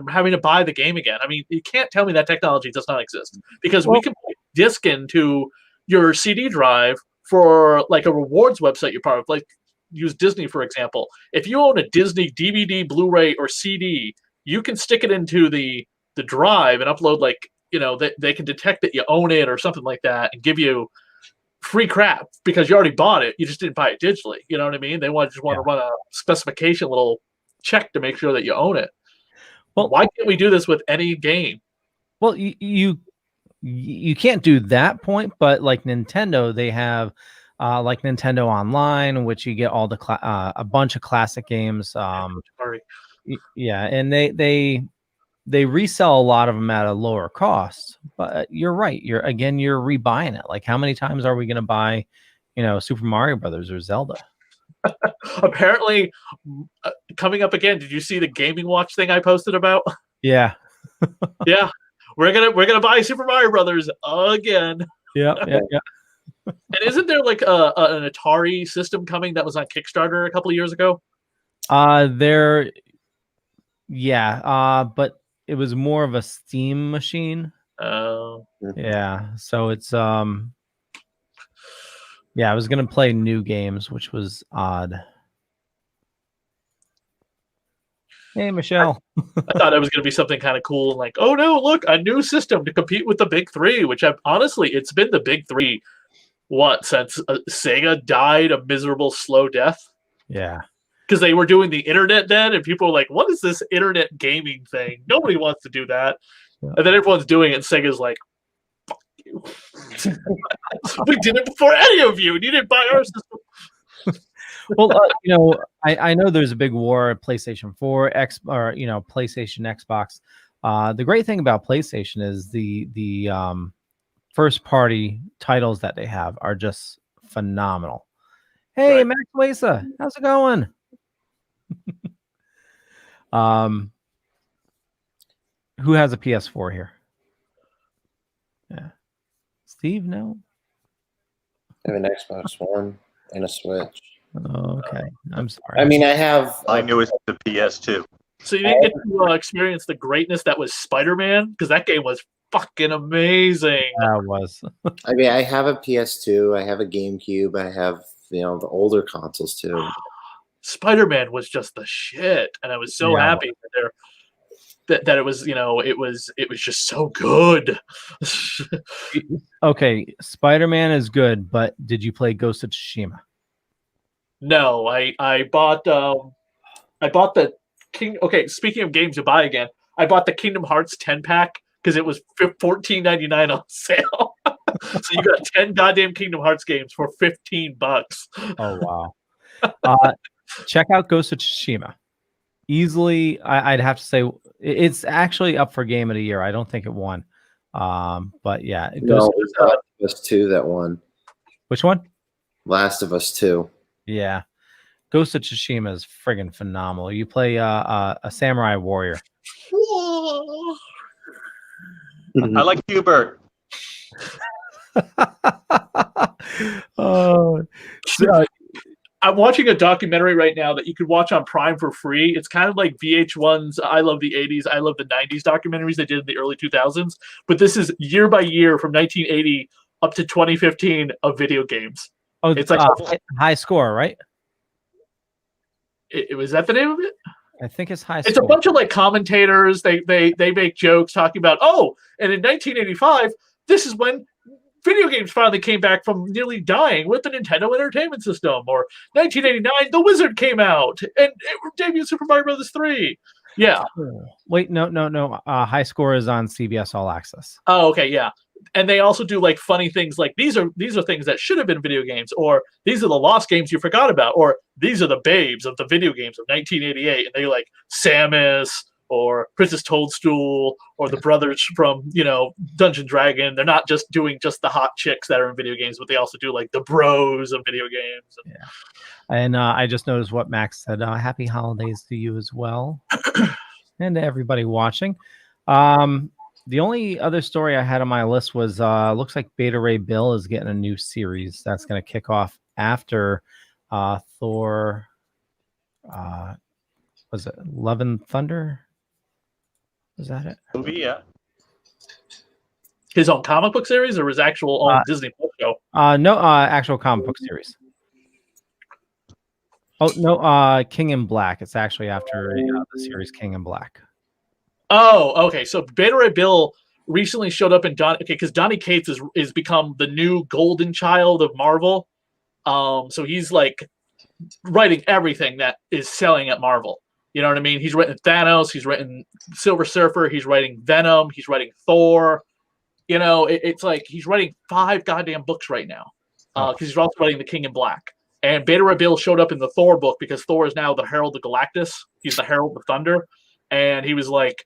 M: having to buy the game again. I mean, you can't tell me that technology does not exist, because we can put disc into your CD drive for like a rewards website you're part of. Like, use Disney, for example. If you own a Disney DVD, Blu-ray, or CD, you can stick it into the drive and upload they can detect that you own it or something like that and give you free crap because you already bought it. You just didn't buy it digitally. You know what I mean? They want to run a specification little check to make sure that you own it. Well, why can't we do this with any game?
K: Well, you can't do that point, but like Nintendo, they have like Nintendo Online, which you get all the a bunch of classic games. Yeah, and they resell a lot of them at a lower cost. But you're right. You're rebuying it. Like, how many times are we going to buy, Super Mario Brothers or Zelda?
M: Apparently, coming up again. Did you see the Gaming Watch thing I posted about?
K: Yeah.
M: Yeah, we're gonna buy Super Mario Brothers again.
K: Yeah.
M: And isn't there like an Atari system coming that was on Kickstarter a couple of years ago?
K: But it was more of a Steam machine.
M: Oh.
K: Yeah. So it's I was gonna play new games, which was odd. Hey, Michelle.
M: I thought it was going to be something kind of cool, like, oh no, look, a new system to compete with the big three, which honestly, it's been the big three, since Sega died a miserable, slow death?
K: Yeah.
M: Because they were doing the internet then, and people were like, what is this internet gaming thing? Nobody wants to do that. Yeah. And then everyone's doing it, and Sega's like, fuck you. We did it before any of you, and you didn't buy our system.
K: Well, I know there's a big war at PlayStation 4, PlayStation, Xbox. The great thing about PlayStation is the first party titles that they have are just phenomenal. Hey, right. Max Wesa, how's it going? Who has a PS4 here? Yeah, Steve, no.
L: I have an Xbox One and a Switch.
K: Okay, I'm sorry.
L: I mean, I have.
N: I knew it was the PS2.
M: So you didn't get to experience the greatness that was Spider-Man, because that game was fucking amazing.
K: That was.
L: I mean, I have a PS2. I have a GameCube. I have the older consoles too.
M: Spider-Man was just the shit, and I was so happy that it was it was just so good.
K: Okay, Spider-Man is good, but did you play Ghost of Tsushima?
M: No, I bought the King. Okay, speaking of games to buy again, I bought the Kingdom Hearts 10-pack because it was $14.99 on sale. So you got 10 goddamn Kingdom Hearts games for $15.
K: Oh wow! Check out Ghost of Tsushima. Easily, I'd have to say it's actually up for Game of the Year. I don't think it won, but yeah, it goes.
L: No, it was Last of Us 2 that won.
K: Which one?
L: Last of Us 2.
K: Yeah, Ghost of Tsushima is friggin' phenomenal. You play a samurai warrior.
N: I like Hubert.
K: Oh,
M: I'm watching a documentary right now that you could watch on Prime for free. It's kind of like VH1's I Love the 80s, I Love the 90s documentaries they did in the early 2000s. But this is year by year from 1980 up to 2015 of video games.
K: Oh,
M: it's like
K: High Score, right?
M: Was that the name of it?
K: I think it's High
M: It's
K: Score.
M: a bunch of like commentators. They make jokes talking about, and in 1985, this is when video games finally came back from nearly dying with the Nintendo Entertainment System. Or 1989, The Wizard came out and it debuted Super Mario Brothers 3. Yeah.
K: Wait, no. High Score is on CBS All Access.
M: Oh, okay, yeah. And they also do like funny things like these are things that should have been video games, or these are the lost games you forgot about, or these are the babes of the video games of 1988. And they like Samus or Princess Toadstool or the brothers from, Dungeon Dragon. They're not just doing just the hot chicks that are in video games, but they also do like the bros of video games.
K: Yeah. And I just noticed what Max said. Happy holidays to you as well. And to everybody watching. The only other story I had on my list was looks like Beta Ray Bill is getting a new series that's going to kick off after Thor. Was it Love and Thunder? Is that it?
N: Movie, yeah.
M: His own comic book series or his actual own Disney Plus show?
K: No, actual comic book series. Oh no, King in Black. It's actually after the series King in Black.
M: Oh, okay. So Beta Ray Bill recently showed up in because Donny Cates is become the new golden child of Marvel. So he's like writing everything that is selling at Marvel. You know what I mean? He's written Thanos, he's written Silver Surfer, he's writing Venom, he's writing Thor. It's like he's writing 5 goddamn books right now. Because he's also writing The King in Black. And Beta Ray Bill showed up in the Thor book because Thor is now the Herald of Galactus. He's the Herald of Thunder. And he was like,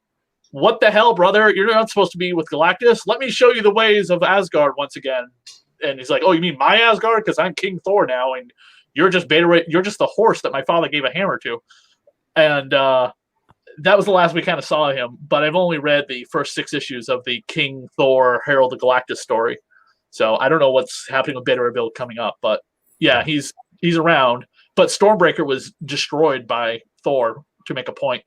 M: what the hell, brother? You're not supposed to be with Galactus. Let me show you the ways of Asgard once again. And he's like, oh, you mean my Asgard? Because I'm King Thor now, and you're just you're just the horse that my father gave a hammer to. And that was the last we kind of saw him. But I've only read the first 6 issues of the King Thor Herald of Galactus story. So I don't know what's happening with Beta Ray Bill coming up. But yeah, he's around. But Stormbreaker was destroyed by Thor to make a point.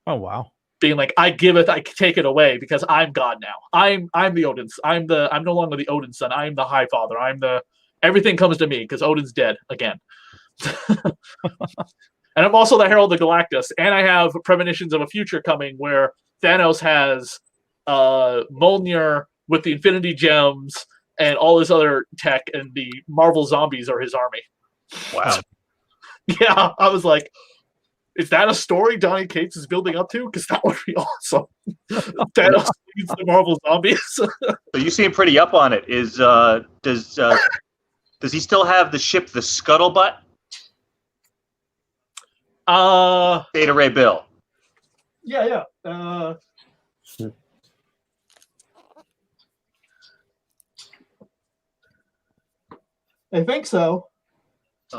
K: Oh, wow.
M: Being like, I take it away because I'm God now. I'm the Odin's. I'm no longer the Odin's son. I'm the High Father. Everything comes to me because Odin's dead again. And I'm also the Herald of Galactus, and I have premonitions of a future coming where Thanos has Mjolnir with the Infinity Gems and all this other tech, and the Marvel zombies are his army.
N: Wow.
M: Yeah, I was like, is that a story Donny Cates is building up to? Because that would be awesome. Thanos leads the Marvel zombies.
N: So you seem pretty up on it. Does he still have the ship, the Scuttlebutt? Beta Ray Bill.
M: Yeah. I think so.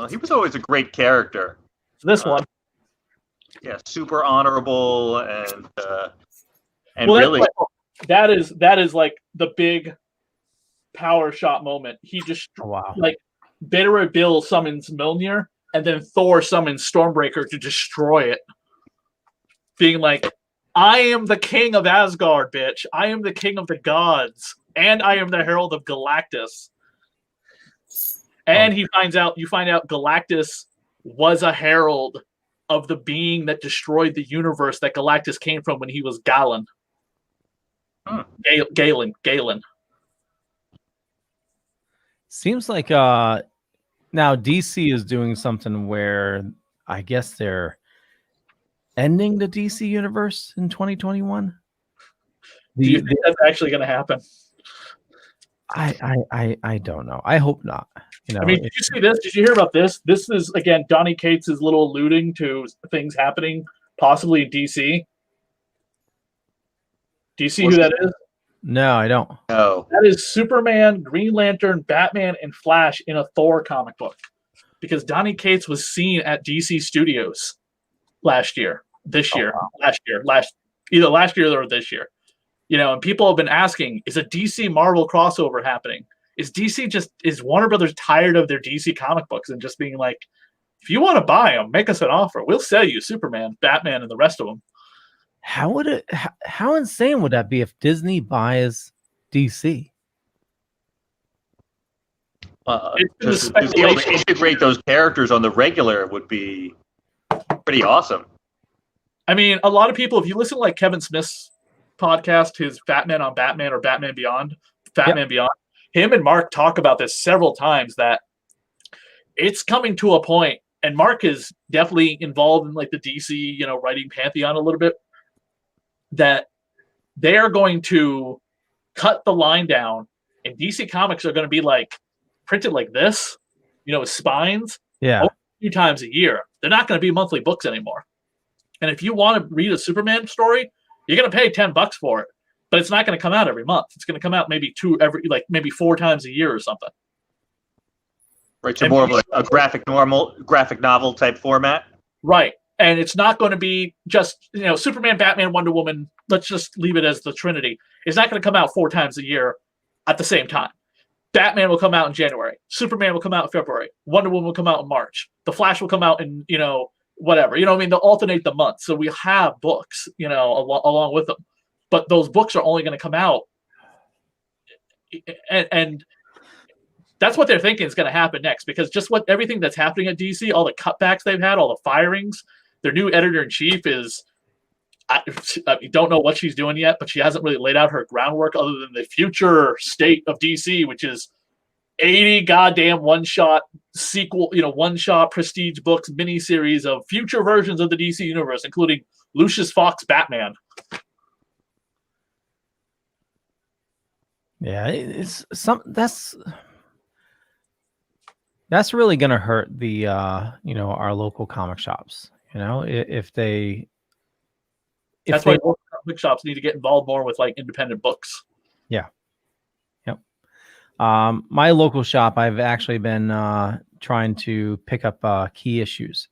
N: He was always a great character.
M: This one.
N: Yeah, super honorable and
M: well,
N: really
M: that is like the big power shot moment. He just like Beta Ray Bill summons Mjolnir, and then Thor summons Stormbreaker to destroy it. Being like, I am the king of Asgard, bitch. I am the king of the gods, and I am the herald of Galactus. And you find out Galactus was a herald of the being that destroyed the universe that Galactus came from when he was Galen. Galen.
K: Seems like Now DC is doing something where I guess they're ending the DC universe in 2021.
M: Do you think that's actually going to happen?
K: I don't know. I hope not. You know,
M: I mean, did you see this? Did you hear about this? This is, again, Donny Cates is little alluding to things happening possibly in DC. Do you see who that is?
K: No, I don't.
N: No.
M: That is Superman, Green Lantern, Batman, and Flash in a Thor comic book. Because Donny Cates was seen at DC Studios last year, either last year or this year. You know, and people have been asking, is a DC Marvel crossover happening? Is Warner Brothers tired of their DC comic books and just being like, if you want to buy them, make us an offer. We'll sell you Superman, Batman, and the rest of them.
K: How insane would that be if Disney buys DC?
N: Just to be able to integrate those characters on the regular would be pretty awesome.
M: I mean, a lot of people, if you listen to like Kevin Smith's podcast, his Batman on Batman or Batman Beyond, Beyond, him and Mark talk about this several times, that it's coming to a point, and Mark is definitely involved in like the DC, you know, writing pantheon a little bit, that they are going to cut the line down, and DC Comics are going to be like printed like this, you know, with spines,
K: a
M: few times a year. They're not going to be monthly books anymore. And if you want to read a Superman story, you're going to pay $10 for it, but it's not going to come out every month. It's going to come out maybe maybe 4 times a year or something.
N: Right, so more of a graphic novel type format.
M: Right. And it's not going to be just, you know, Superman, Batman, Wonder Woman. Let's just leave it as the Trinity. It's not going to come out 4 times a year at the same time. Batman will come out in January. Superman will come out in February. Wonder Woman will come out in March. The Flash will come out in, you know, whatever. You know what I mean? They'll alternate the months. So we have books, you know, along with them. But those books are only going to come out. And that's what they're thinking is going to happen next, because just everything that's happening at DC, all the cutbacks they've had, all the firings, their new editor-in-chief is, I don't know what she's doing yet, but she hasn't really laid out her groundwork other than the future state of DC, which is 80 goddamn one-shot sequel, you know, one-shot prestige books, miniseries of future versions of the DC universe, including Lucius Fox Batman.
K: Yeah, that's really going to hurt the you know, our local comic shops. You know,
M: that's why local comic shops need to get involved more with like independent books.
K: Yeah. Yep. My local shop, I've actually been trying to pick up key issues,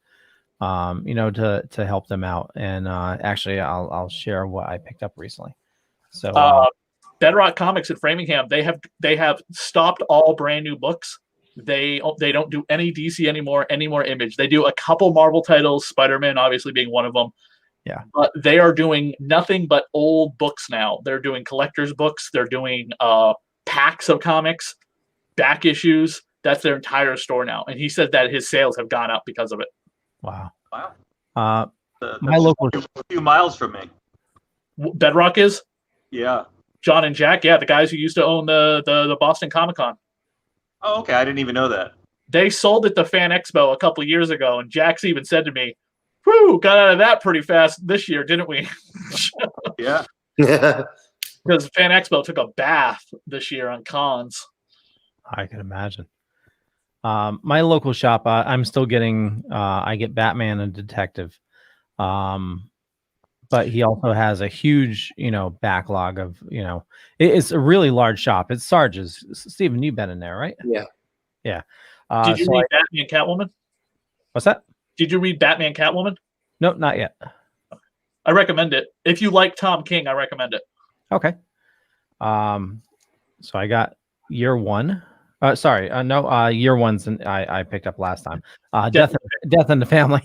K: you know, to help them out. And actually, I'll share what I picked up recently. So
M: Bedrock Comics in Framingham, they have stopped all brand new books. They don't do any DC anymore, any more Image. They do a couple Marvel titles, Spider-Man obviously being one of them.
K: Yeah.
M: But they are doing nothing but old books now. They're doing collector's books. They're doing packs of comics, back issues. That's their entire store now. And he said that his sales have gone up because of it.
K: Wow.
N: Wow.
K: My local,
N: a few miles from me.
M: Bedrock is?
N: Yeah.
M: John and Jack, yeah, the guys who used to own the Boston Comic Con.
N: Oh, okay. I didn't even know that.
M: They sold it to Fan Expo a couple of years ago, and Jack's even said to me, "Whew, got out of that pretty fast this year, didn't we?"
N: Yeah.
M: Because Fan Expo took a bath this year on cons.
K: I can imagine. My local shop, I'm still getting. I get Batman and Detective, but he also has a huge, you know, backlog of, you know, it's a really large shop. It's Sarge's. Steven, you've been in there, right?
L: Yeah.
K: Yeah.
M: Did you read Batman Catwoman?
K: What's that?
M: Did you read Batman Catwoman?
K: Nope, not yet.
M: I recommend it. If you like Tom King, I recommend it.
K: Okay. So I got year one. Year one's I picked up last time. Death in the Family.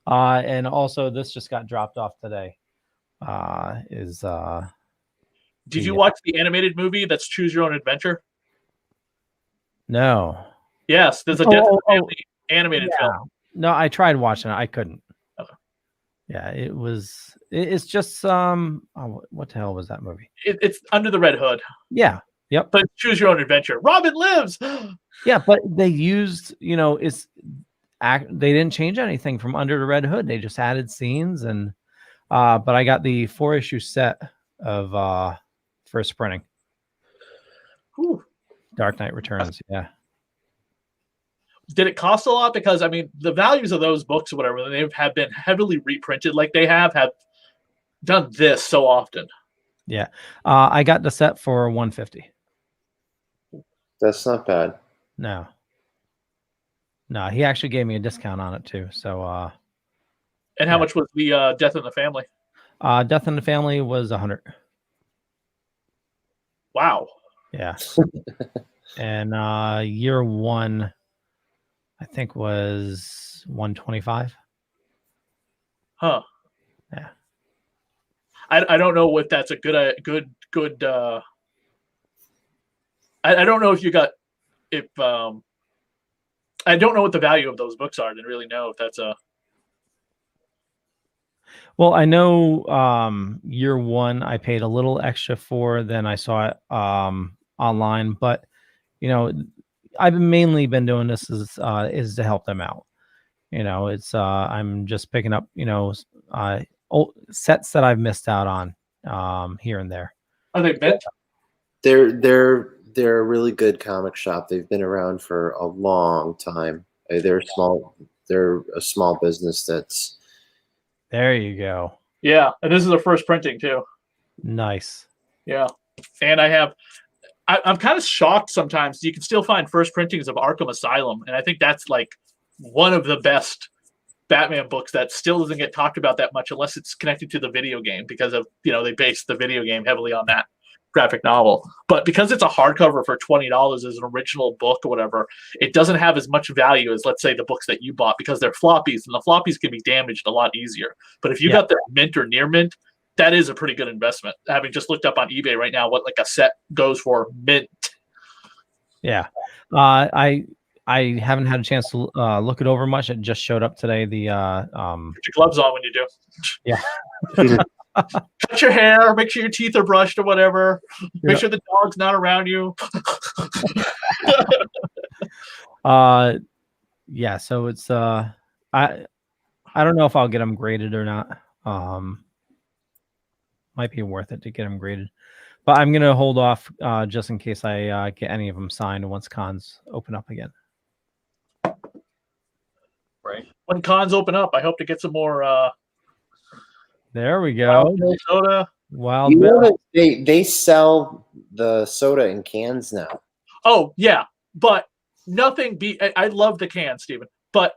K: And also this just got dropped off today.
M: Did you watch the animated movie that's Choose Your Own Adventure?
K: No.
M: Yes, there's a Death in the Family animated film.
K: No, I tried watching it. I couldn't.
M: Okay.
K: Yeah, it's just what the hell was that movie?
M: It's Under the Red Hood.
K: Yeah. Yep.
M: But choose your own adventure. Robin lives.
K: Yeah, but they used, they didn't change anything from Under the Red Hood. They just added scenes and but I got the 4-issue set of first printing.
M: Whew.
K: Dark Knight Returns, yeah.
M: Did it cost a lot? Because I mean, the values of those books or whatever, they have been heavily reprinted like they have done this so often.
K: Yeah. I got the set for $150.
L: That's not bad.
K: No, he actually gave me a discount on it too. So,
M: and how much was the Death in the Family?
K: Death in the Family was $100.
M: Wow.
K: Yeah. And year one, I think was $125.
M: Huh.
K: Yeah.
M: I don't know if that's a good. I don't know if you got I don't know what the value of those books are. I didn't really know if that's a.
K: Well, I know year one I paid a little extra for than I saw it online, but I've mainly been doing this is to help them out. It's I'm just picking up old sets that I've missed out on here and there.
M: Are they mint?
L: They're a really good comic shop. They've been around for a long time. They're small. They're a small business that's.
K: There you go.
M: Yeah, and this is their first printing too.
K: Nice.
M: Yeah, and I'm kind of shocked sometimes. You can still find first printings of Arkham Asylum, and I think that's like one of the best Batman books that still doesn't get talked about that much unless it's connected to the video game because of they based the video game heavily on that graphic novel. But because it's a hardcover for $20 as an original book or whatever, it doesn't have as much value as, let's say, the books that you bought because they're floppies, and the floppies can be damaged a lot easier. But if you got the mint or near mint, that is a pretty good investment. Having just looked up on eBay right now what like a set goes for mint.
K: Yeah. I haven't had a chance to look it over much. It just showed up today. The
M: Put your gloves on when you do.
K: Yeah.
M: Cut your hair, make sure your teeth are brushed or whatever. Make sure the dog's not around you.
K: Yeah, so it's I don't know if I'll get them graded or not. Might be worth it to get them graded. But I'm gonna hold off just in case I get any of them signed once cons open up again.
M: Right. When cons open up, I hope to get some more
K: there we go.
M: Soda.
K: Wild
L: You know
K: Bill.
L: that they sell the soda in cans now.
M: Oh yeah, but nothing beat. I love the can, Steven, but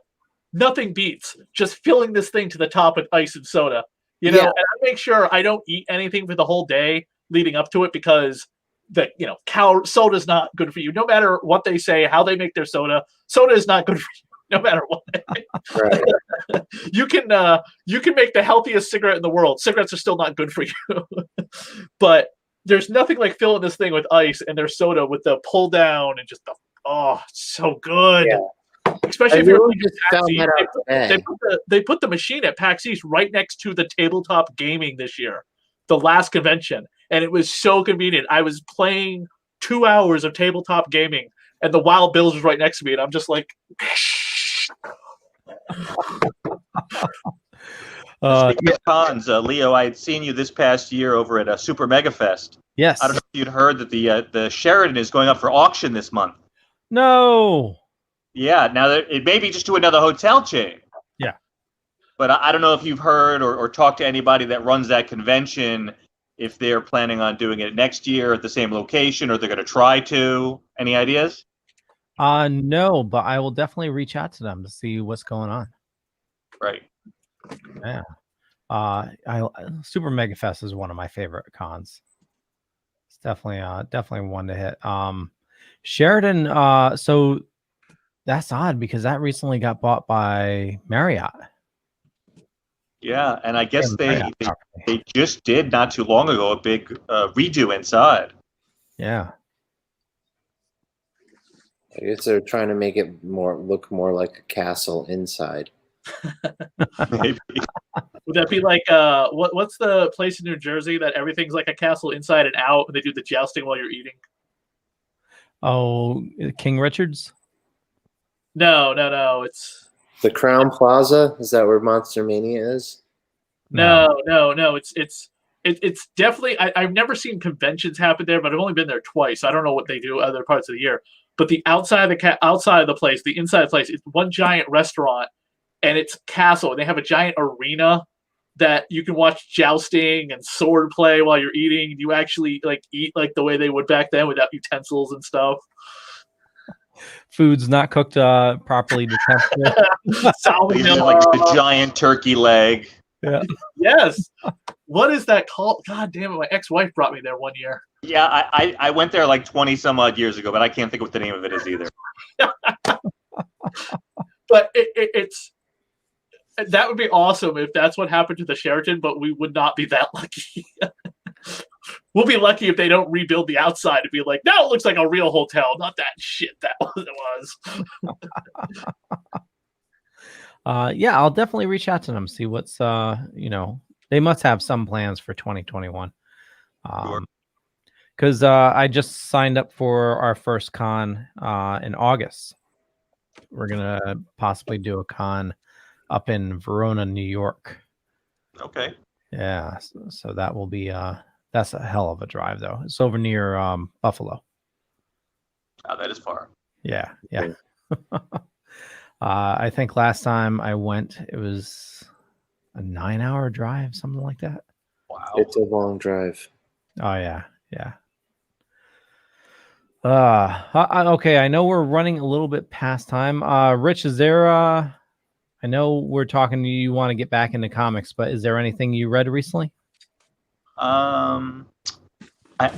M: nothing beats just filling this thing to the top with ice and soda. And I make sure I don't eat anything for the whole day leading up to it because cow soda's not good for you. No matter what they say, how they make their soda is not good for you. No matter what.
L: Right.
M: You can make the healthiest cigarette in the world. Cigarettes are still not good for you. But there's nothing like filling this thing with ice and their soda with the pull down and just it's so good. Yeah. Especially if you're just found that out they put the machine at PAX East right next to the tabletop gaming this year, the last convention, and it was so convenient. I was playing 2 hours of tabletop gaming, and the Wild Bills was right next to me, and I'm just like.
N: Speaking of cons, Leo, I had seen you this past year over at Super Mega Fest.
K: Yes.
N: I don't know if you'd heard that the Sheraton is going up for auction this month.
K: No.
N: Yeah, now it may be just to another hotel chain.
K: Yeah.
N: But I don't know if you've heard or talked to anybody that runs that convention, if they're planning on doing it next year at the same location or they're going to try to. Any ideas?
K: No, but I will definitely reach out to them to see what's going on.
N: Right.
K: Yeah. Super Mega Fest is one of my favorite cons. It's definitely one to hit. Sheraton, so that's odd because that recently got bought by Marriott.
N: Yeah, and I guess they just did not too long ago a big redo inside.
K: Yeah.
L: I guess they're trying to make it look more like a castle inside.
N: Maybe.
M: Would that be like what's the place in New Jersey that everything's like a castle inside and out and they do the jousting while you're eating?
K: Oh, King Richard's?
M: No. It's
L: The Crown Plaza. Is that where Monster Mania is?
M: no. It's definitely. I've never seen conventions happen there, but I've only been there twice. I don't know what they do other parts of the year. But the outside of the place, the inside of the place, is one giant restaurant, and it's castle. And they have a giant arena that you can watch jousting and sword play while you're eating. You actually eat like the way they would back then without utensils and stuff.
K: Food's not cooked properly to temperature.
N: Like the giant turkey leg.
K: Yeah.
M: Yes. What is that called? God damn it! My ex-wife brought me there one year.
N: Yeah, I went there like 20 some odd years ago, but I can't think of what the name of it is either.
M: But it's that would be awesome if that's what happened to the Sheraton, but we would not be that lucky. We'll be lucky if they don't rebuild the outside to be like, no, it looks like a real hotel, not that shit that it was.
K: Yeah, I'll definitely reach out to them, see what's they must have some plans for 2021. Because I just signed up for our first con in August. We're gonna possibly do a con up in Verona, New York.
N: Okay.
K: Yeah, so that will be that's a hell of a drive though. It's over near Buffalo.
N: Oh, that is far.
K: Yeah. I think last time I went, it was a 9-hour drive, something like that.
N: Wow.
L: It's a long drive.
K: Oh yeah. Okay, I know we're running a little bit past time. Rich, is there I know we're talking to you, you want to get back into comics, but is there anything you read recently?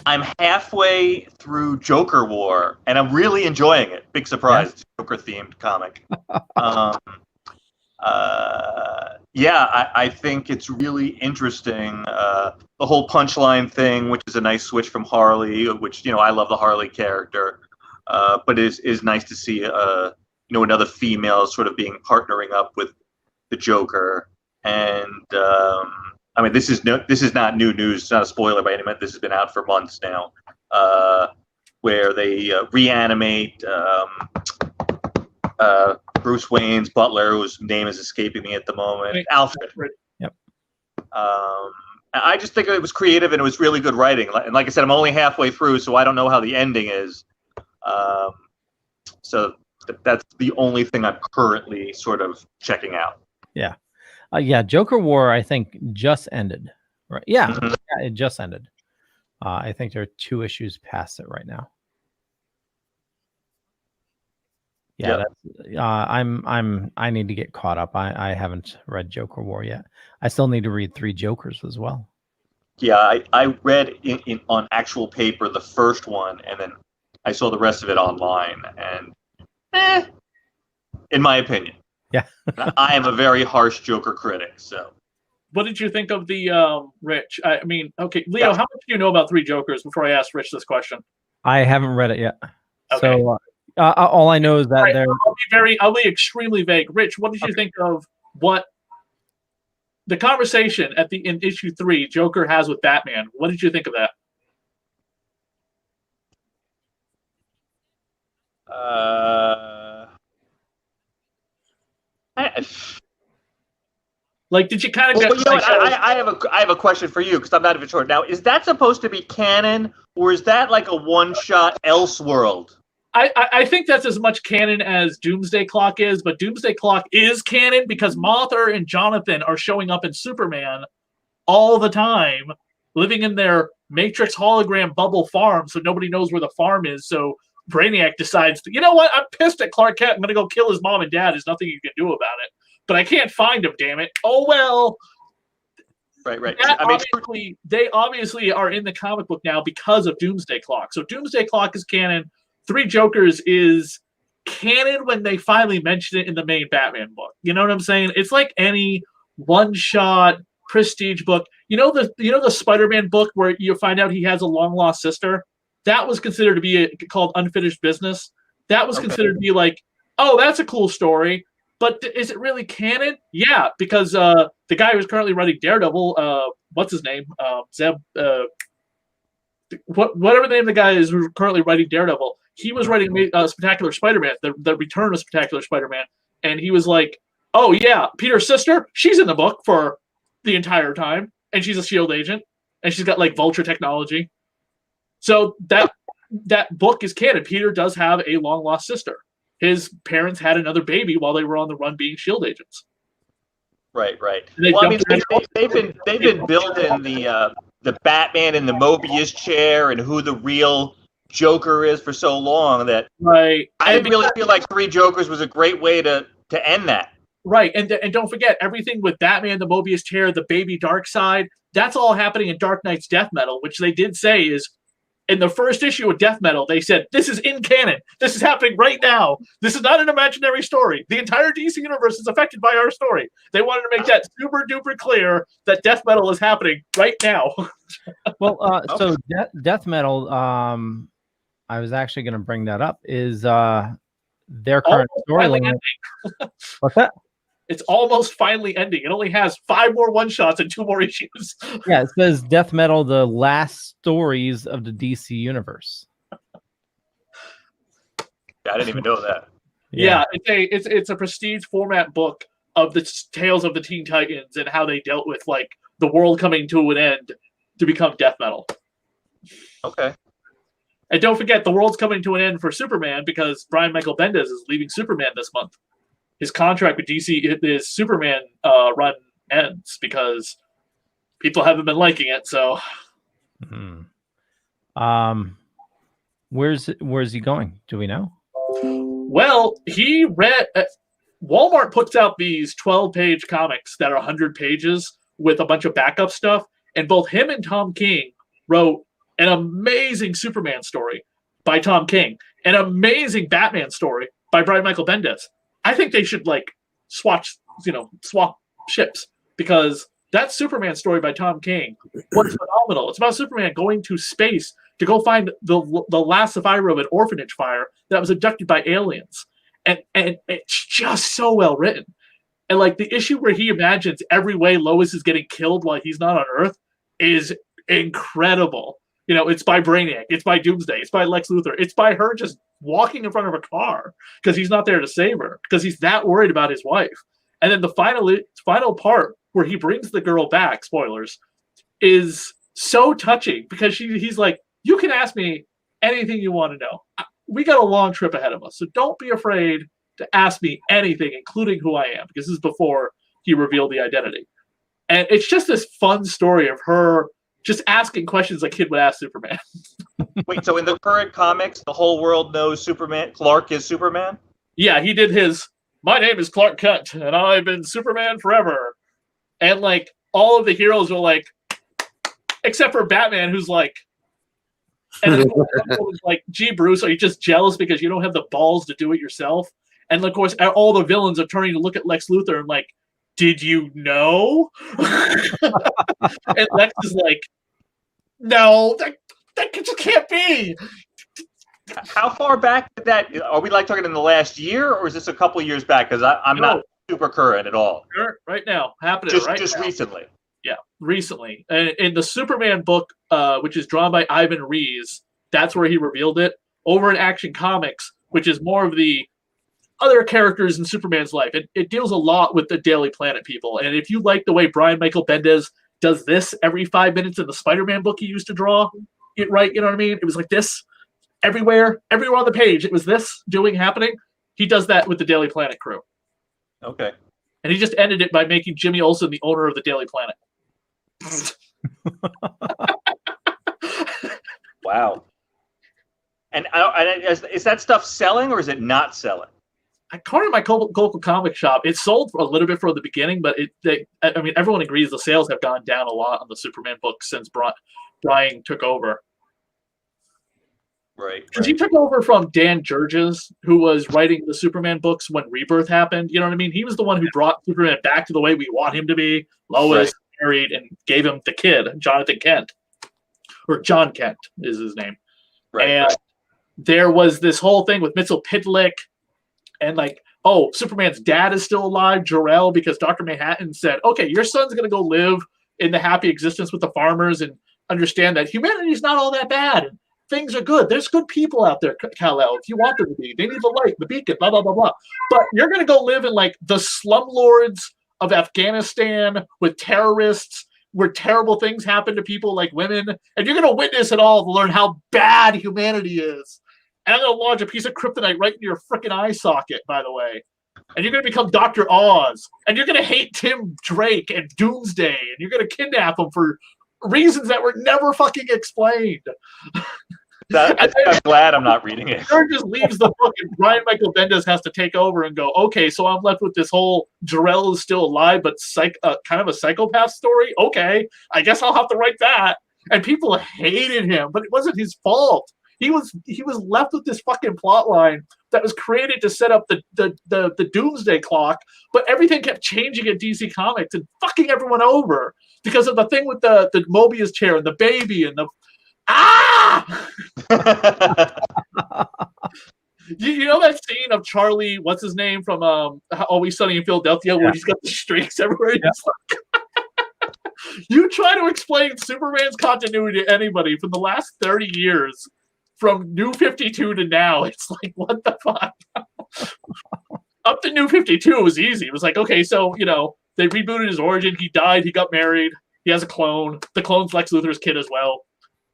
N: I'm halfway through Joker War, and I'm really enjoying it. Big surprise, It's a Joker-themed comic. I think it's really interesting. The whole punchline thing, which is a nice switch from Harley, which I love the Harley character, but is nice to see another female sort of partnering up with the Joker. And this is not new news. It's not a spoiler by any means. This has been out for months now, where they reanimate Bruce Wayne's butler, whose name is escaping me at the moment, Alfred.
K: Yep.
N: I just think it was creative and it was really good writing. And like I said, I'm only halfway through, so I don't know how the ending is. So that's the only thing I'm currently sort of checking out.
K: Yeah. Joker War, I think, just ended. Right? Yeah,
N: Mhm.
K: Yeah, it just ended. I think there are 2 issues past it right now. Yeah, I need to get caught up. I haven't read Joker War yet. I still need to read 3 Jokers as well.
N: Yeah, I read on actual paper the first one, and then I saw the rest of it online. And, in my opinion,
K: yeah,
N: I am a very harsh Joker critic. So,
M: What did you think of the Rich? I mean, okay, Leo, how much do you know about 3 Jokers before I ask Rich this question?
K: I haven't read it yet.
M: Okay.
K: So all I know is that
M: I'll be extremely vague. Rich, what did you think of what the conversation in issue 3 Joker has with Batman? What did you think of that? Did you kind of
N: well, you know what? I have a question for you because I'm not even sure. Now, is that supposed to be canon, or is that like a one-shot Elseworld?
M: I think that's as much canon as Doomsday Clock is, but Doomsday Clock is canon because Martha and Jonathan are showing up in Superman all the time, living in their Matrix hologram bubble farm, so nobody knows where the farm is. So Brainiac decides, you know what? I'm pissed at Clark Kent. I'm going to go kill his mom and dad. There's nothing you can do about it. But I can't find him, damn it. Oh, well.
N: Right.
M: They obviously are in the comic book now because of Doomsday Clock. So Doomsday Clock is canon. 3 Jokers is canon when they finally mention it in the main Batman book. You know what I'm saying? It's like any one-shot prestige book. You know the Spider-Man book where you find out he has a long-lost sister? That was considered to be called Unfinished Business. That was considered to be like, oh, that's a cool story. But is it really canon? Yeah, because the guy who's currently writing Daredevil, what's his name? Zeb. Whatever the name of the guy is who's currently writing Daredevil, he was writing Spectacular Spider-Man, the Return of Spectacular Spider-Man, and he was like, "Oh yeah, Peter's sister, she's in the book for the entire time, and she's a S.H.I.E.L.D. agent, and she's got like vulture technology." So that book is canon. Peter does have a long lost sister. His parents had another baby while they were on the run being S.H.I.E.L.D. agents.
N: Right. Well, I mean, they've been building the Batman in the Mobius chair and who the real Joker is for so long that I really feel like Three Jokers was a great way to end that.
M: Right, and don't forget everything with Batman, the Mobius chair, the baby Darkseid. That's all happening in Dark Knight's Death Metal, which they did say is in the first issue of Death Metal. They said this is in canon. This is happening right now. This is not an imaginary story. The entire DC universe is affected by our story. They wanted to make that super duper clear that Death Metal is happening right now.
K: Well, so Death Metal. I was actually going to bring that up. Is their current storyline? What's that?
M: It's almost finally ending. It only has 5 more one-shots and 2 more issues.
K: Yeah, it says Death Metal, the last stories of the DC universe.
N: I didn't even know that.
M: Yeah, it's a prestige format book of the tales of the Teen Titans and how they dealt with like the world coming to an end to become Death Metal.
N: Okay.
M: And don't forget, the world's coming to an end for Superman because Brian Michael Bendis is leaving Superman this month. His contract with DC, his Superman run ends because people haven't been liking it. So,
K: where's he going? Do we know?
M: Well, he read. Walmart puts out these 12-page comics that are 100 pages with a bunch of backup stuff, and both him and Tom King wrote an amazing Superman story by Tom King, an amazing Batman story by Brian Michael Bendis. I think they should like swap ships because that Superman story by Tom King was phenomenal. It's about Superman going to space to go find the last survivor of an orphanage fire that was abducted by aliens, and it's just so well written. And like the issue where he imagines every way Lois is getting killed while he's not on Earth is incredible. You know, it's by Brainiac, it's by Doomsday, it's by Lex Luthor, it's by her just walking in front of a car because he's not there to save her because he's that worried about his wife. And then the final part where he brings the girl back, spoilers, is so touching because he's like, you can ask me anything you want to know. We got a long trip ahead of us, so don't be afraid to ask me anything, including who I am, because this is before he revealed the identity. And it's just this fun story of her just asking questions like kid would ask Superman.
N: Wait, so in the current comics, the whole world knows Superman. Clark is Superman?
M: Yeah, he did his, my name is Clark Kent, and I've been Superman forever. And, like, all of the heroes are like, except for Batman, who's like, and then like, gee, Bruce, are you just jealous because you don't have the balls to do it yourself? And, of course, all the villains are turning to look at Lex Luthor and like, did you know? And Lex is like, no, that just can't be.
N: How far back did that? Are we like talking in the last year, or is this a couple of years back? Because I'm not super current at all.
M: Right now, happening
N: just
M: now.
N: Recently.
M: Yeah, recently. In the Superman book, which is drawn by Ivan Reis, that's where he revealed it. Over in Action Comics, which is more of the other characters in Superman's life. It deals a lot with the Daily Planet people. And if you like the way Brian Michael Bendis does this every 5 minutes in the Spider-Man book he used to draw, you know what I mean? It was like this everywhere on the page. It was this happening. He does that with the Daily Planet crew.
N: Okay.
M: And he just ended it by making Jimmy Olsen the owner of the Daily Planet.
N: Wow. And is that stuff selling or is it not selling?
M: According to my local comic shop, it sold for a little bit for the beginning, but everyone agrees the sales have gone down a lot on the Superman books since Brian took over.
N: Right.
M: Because he took over from Dan Jurgens, who was writing the Superman books when Rebirth happened. You know what I mean? He was the one who brought Superman back to the way we want him to be. Lois married and gave him the kid, Jonathan Kent. Or John Kent is his name.
N: Right.
M: And there was this whole thing with Mitchell Pidlick. And like, oh, Superman's dad is still alive, Jor-El, because Dr. Manhattan said, okay, your son's going to go live in the happy existence with the farmers and understand that humanity is not all that bad. things are good. There's good people out there, Kal-El, if you want them to be. They need the light, the beacon, blah, blah, blah, blah. But you're going to go live in, like, the slumlords of Afghanistan with terrorists, where terrible things happen to people like women, and you're going to witness it all to learn how bad humanity is. And I'm going to launch a piece of kryptonite right into your freaking eye socket, by the way. And you're going to become Dr. Oz. And you're going to hate Tim Drake and Doomsday. And you're going to kidnap him for reasons that were never fucking explained.
N: I'm glad I'm not reading it.
M: Sure just leaves the book, and Brian Michael Bendis has to take over and go, okay, so I'm left with this whole Jor-El is still alive, but kind of a psychopath story? Okay, I guess I'll have to write that. And people hated him, but it wasn't his fault. He was left with this fucking plot line that was created to set up the Doomsday Clock, but everything kept changing at DC Comics and fucking everyone over because of the thing with the Mobius chair and the baby and the you know that scene of Charlie, what's his name from Always Sunny in Philadelphia, where he's got the streaks everywhere? You try to explain Superman's continuity to anybody from the last 30 years, from New 52 to now, it's like, what the fuck? Up to New 52, it was easy. It was like, okay, so, they rebooted his origin. He died. He got married. He has a clone. The clone's Lex Luthor's kid as well.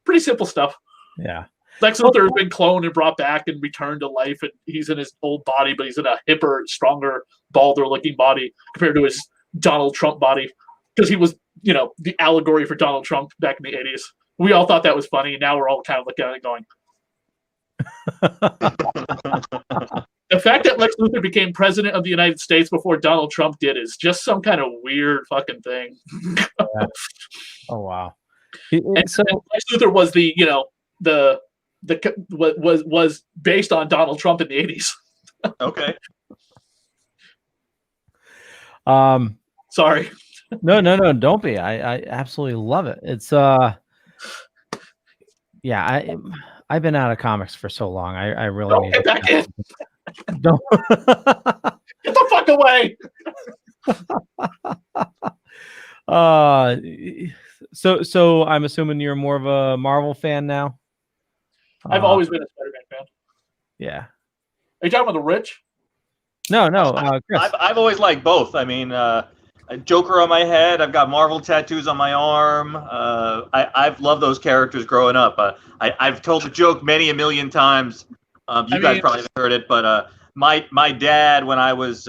M: Pretty simple stuff.
K: Yeah.
M: Lex Luthor has been cloned and brought back and returned to life, and he's in his old body, but he's in a hipper, stronger, balder-looking body compared to his Donald Trump body, because he was, the allegory for Donald Trump back in the 80s. We all thought that was funny, and now we're all kind of looking at it going, the fact that Lex Luthor became president of the United States before Donald Trump did is just some kind of weird fucking thing.
K: Yeah. Oh, wow.
M: And so Lex Luthor was was based on Donald Trump in the 80s.
N: Okay.
M: Sorry.
K: No, don't be. I absolutely love it. It's yeah, I've been out of comics for so long. I really need
M: get
K: to
M: back in.
K: Don't
M: Get the fuck away.
K: So I'm assuming you're more of a Marvel fan now?
M: I've always been a Spider-Man fan.
K: Yeah.
M: Are you talking about the rich?
K: No, Chris.
N: I've always liked both. I mean, a Joker on my head. I've got Marvel tattoos on my arm. I've loved those characters growing up. I've told the joke many a million times. You guys probably haven't heard it, but my dad, when I was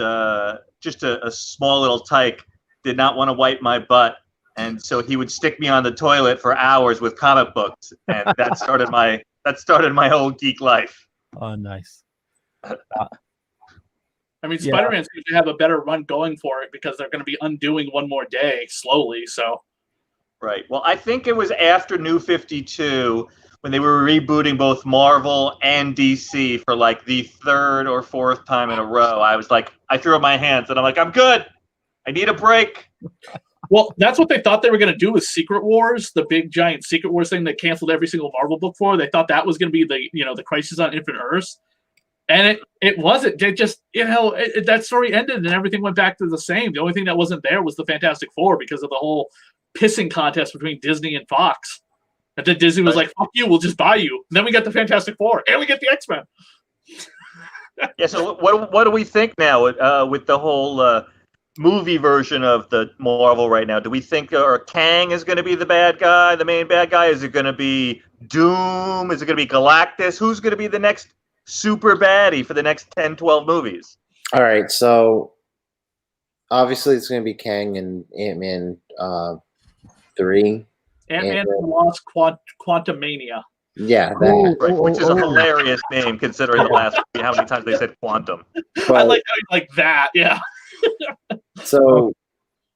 N: just a small little tyke, did not want to wipe my butt, and so he would stick me on the toilet for hours with comic books, and that started my whole geek life.
K: Oh, nice.
M: I mean, Spider-Man's going to have a better run going for it because they're going to be undoing One More Day slowly. So,
N: right. Well, I think it was after New 52 when they were rebooting both Marvel and DC for like the third or fourth time in a row. I was like, I threw up my hands and I'm like, I'm good. I need a break.
M: Well, that's what they thought they were going to do with Secret Wars, the big giant Secret Wars thing they canceled every single Marvel book for. They thought that was going to be the Crisis on Infinite Earths. And it wasn't. They just, that story ended and everything went back to the same. The only thing that wasn't there was the Fantastic Four because of the whole pissing contest between Disney and Fox. And then Disney was like, fuck you, we'll just buy you. And then we got the Fantastic Four and we get the X-Men.
N: Yeah, so what do we think now with the whole movie version of the Marvel right now? Do we think Kang is going to be the bad guy, the main bad guy? Is it going to be Doom? Is it going to be Galactus? Who's going to be the next super baddie for the next 10, 12 movies?
L: All right, so obviously it's going to be Kang and Ant-Man 3.
M: Ant-Man and the Wasp Quantumania.
L: Yeah,
N: right, which is a hilarious name considering the last how many times they said quantum.
M: But, I like how you like that, yeah.
L: So,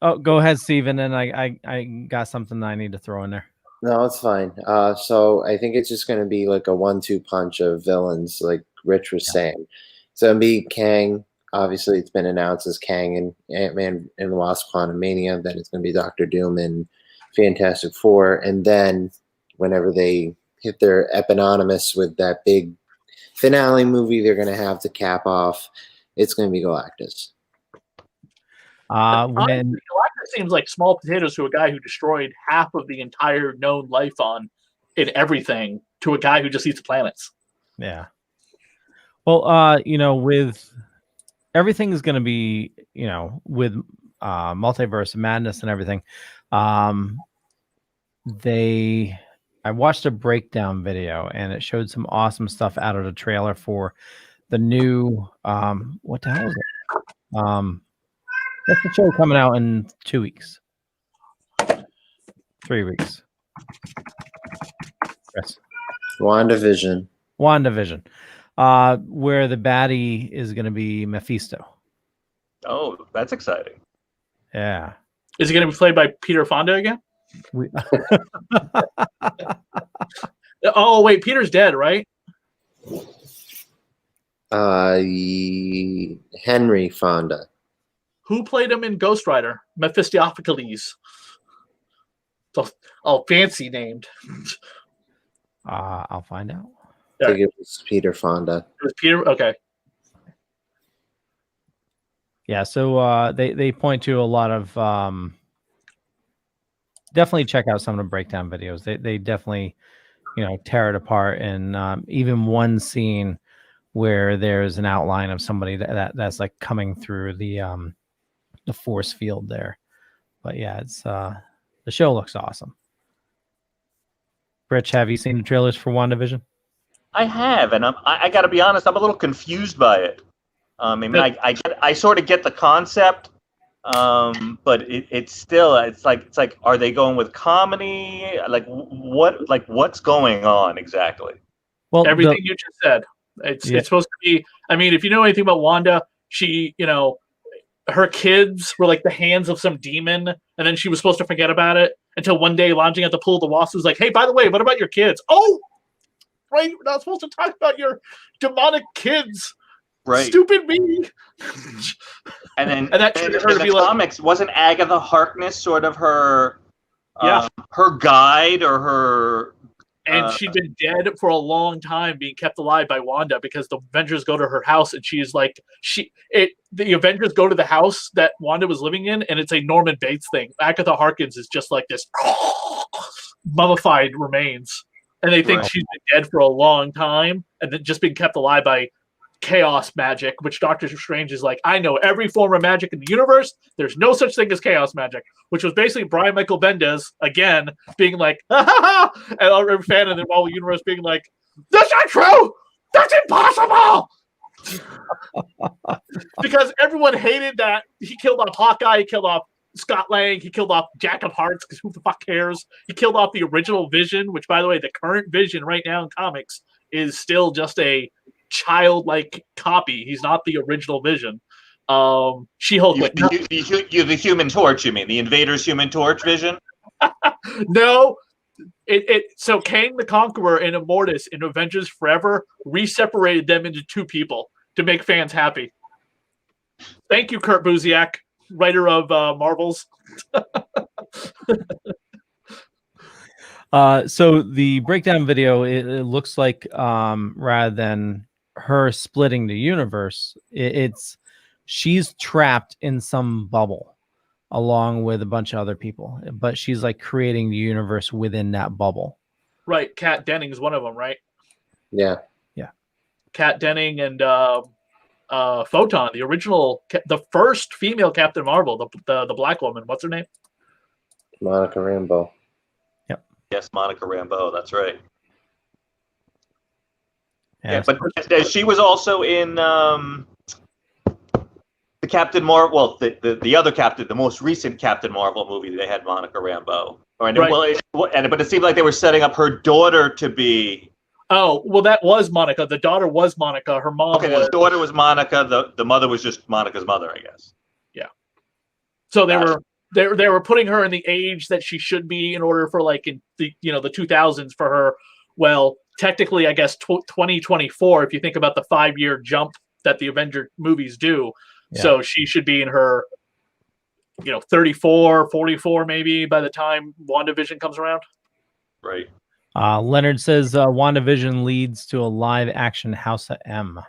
K: go ahead, Steven, and I got something I need to throw in there.
L: No, it's fine. So I think it's just going to be like a 1-2 punch of villains, like Rich was saying. So it'll be Kang. Obviously, it's been announced as Kang and Ant-Man and the Wasp Quantumania. Then it's going to be Doctor Doom and Fantastic Four. And then whenever they hit their eponymous with that big finale movie they're going to have to cap off, it's going to be Galactus.
M: Galactus seems like small potatoes to a guy who destroyed half of the entire known life in everything to a guy who just eats planets.
K: Yeah. Well, with everything is going to be, with Multiverse of Madness and everything. I watched a breakdown video and it showed some awesome stuff out of the trailer for the new what the hell is it? What's the show coming out in 2 weeks? 3 weeks. Yes.
L: WandaVision.
K: Where the baddie is going to be Mephisto.
N: Oh, that's exciting.
K: Yeah.
M: Is he going to be played by Peter Fonda again? Oh, wait, Peter's dead, right?
L: Henry Fonda.
M: Who played him in Ghost Rider? Mephistopheles. Oh, fancy named.
K: I'll find out.
L: I think it was Peter Fonda.
M: It was Peter? Okay.
K: Yeah, so they point to a lot of definitely check out some of the breakdown videos. They definitely tear it apart, and even one scene where there's an outline of somebody that's like coming through the force field there. But yeah, it's the show looks awesome. Rich, have you seen the trailers for WandaVision?
N: I have, and I got to be honest, I'm a little confused by it. I mean, I sort of get the concept, but it's like, are they going with comedy? What's going on exactly?
K: Well,
M: everything you just said. It's supposed to be. I mean, if you know anything about Wanda, she, her kids were like the hands of some demon, and then she was supposed to forget about it until one day, lounging at the pool, the Wasp was like, "Hey, by the way, what about your kids?" Oh, right, we're not supposed to talk about your demonic kids.
N: Right.
M: Stupid me.
N: And then
M: and that triggered her to be like,
N: comics, wasn't Agatha Harkness sort of her her guide or her
M: and she'd been dead for a long time, being kept alive by Wanda because the Avengers go to her house, and she's like, the Avengers go to the house that Wanda was living in, and it's a Norman Bates thing. Agatha Harkness is just like this mummified remains, and they think she's been dead for a long time and then just been kept alive by chaos magic, which Doctor Strange is like, I know every form of magic in the universe. There's no such thing as chaos magic, which was basically Brian Michael Bendis again being like, ha ha ha, and every fan of the Marvel universe being like, that's not true. That's impossible. Because everyone hated that he killed off Hawkeye, he killed off Scott Lang, he killed off Jack of Hearts, because who the fuck cares? He killed off the original Vision, which, by the way, the current Vision right now in comics is still just a childlike copy. He's not the original Vision. She-Hulk.
N: You're the Human Torch, you mean? The Invader's Human Torch Vision?
M: No. So Kang the Conqueror and Immortus in Avengers Forever re-separated them into two people to make fans happy. Thank you, Kurt Busiek, writer of Marvels.
K: So the breakdown video, it looks like rather than her splitting the universe, she's trapped in some bubble along with a bunch of other people, but she's like creating the universe within that bubble.
M: Right. Kat Denning is one of them, right?
L: Yeah.
M: Kat Denning and Photon, the original, the first female Captain Marvel, the black woman. What's her name?
L: Monica Rambeau.
N: Yes, Monica Rambeau. That's right.
K: Yeah,
N: but she was also in the Captain Marvel. Well, the other Captain, the most recent Captain Marvel movie. They had Monica Rambeau. Right. But it seemed like they were setting up her daughter to be.
M: Oh, well, that was Monica. The daughter was Monica. Her mom.
N: Okay, the daughter was Monica. The mother was just Monica's mother, I guess.
M: Yeah. So they were putting her in the age that she should be in order for like in the the 2000s for her. Well, technically, I guess 2024. If you think about the 5-year jump that the Avenger movies do, so she should be in her 34, 44 maybe by the time WandaVision comes around.
N: Right.
K: Leonard says WandaVision leads to a live-action House of M.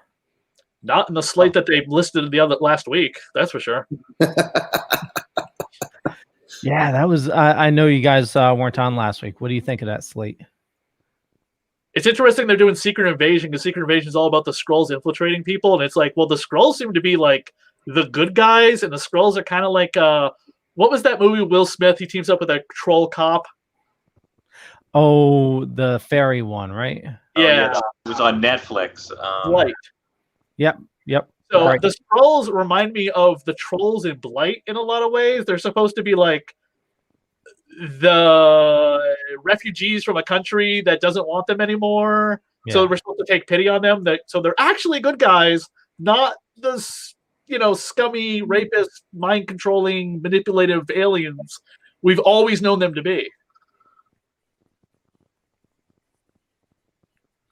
M: Not in the slate that they listed last week. That's for sure.
K: Yeah, that was. I know you guys weren't on last week. What do you think of that slate?
M: It's interesting they're doing Secret Invasion because Secret Invasion is all about the Skrulls infiltrating people, and it's like, well, the Skrulls seem to be like the good guys, and the Skrulls are kind of like what was that movie with Will Smith? He teams up with a troll cop.
K: Oh, the fairy one, right?
M: Yeah,
N: it was on Netflix.
M: Blight.
K: Yep.
M: So
K: Right.
M: the Skrulls remind me of the trolls in Blight in a lot of ways. They're supposed to be like the refugees from a country that doesn't want them anymore.
K: Yeah.
M: So we're supposed to take pity on them. So they're actually good guys, not the scummy, rapist, mind controlling, manipulative aliens we've always known them to be.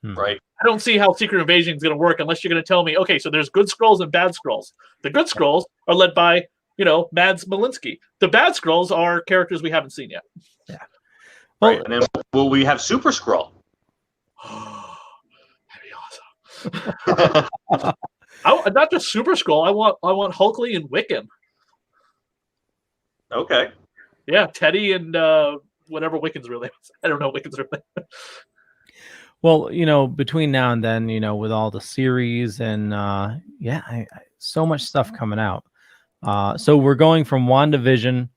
N: Right.
M: I don't see how Secret Invasion is going to work unless you're going to tell me, okay, so there's good Skrulls and bad Skrulls. The good Skrulls are led by, Mads Malinsky. The bad Skrulls are characters we haven't seen yet.
K: Yeah.
N: Right. And then will we have Super Skrull?
M: That'd be awesome. Not just Super Skrull. I want Hulkling and Wiccan.
N: Okay.
M: Yeah, Teddy and whatever Wiccan's really. I don't know Wiccan's really.
K: Well, between now and then, with all the series and so much stuff coming out. So we're going from WandaVision.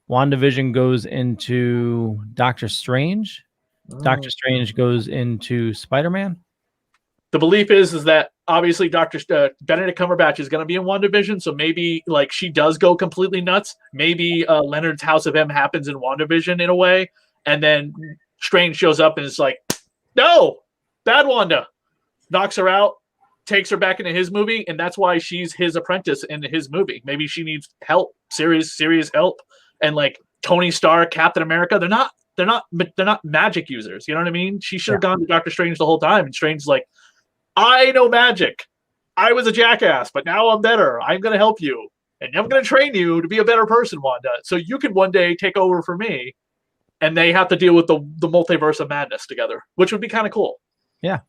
K: WandaVision goes into Doctor Strange. Doctor Strange goes into Spider-Man.
M: The belief is that obviously Benedict Cumberbatch is going to be in WandaVision, so maybe like she does go completely nuts. Maybe Leonard's House of M happens in WandaVision in a way, and then Strange shows up and is like, no, bad Wanda. Knocks her out, takes her back into his movie, and that's why she's his apprentice in his movie. Maybe she needs help, serious help. And like Tony Stark, Captain America, they're not magic users. You know what I mean? She should have gone to Doctor Strange the whole time, and Strange's like, I know magic. I was a jackass, but now I'm better. I'm going to help you, and I'm going to train you to be a better person, Wanda, so you can one day take over for me. And they have to deal with the multiverse of madness together, which would be kind of cool.
K: Yeah.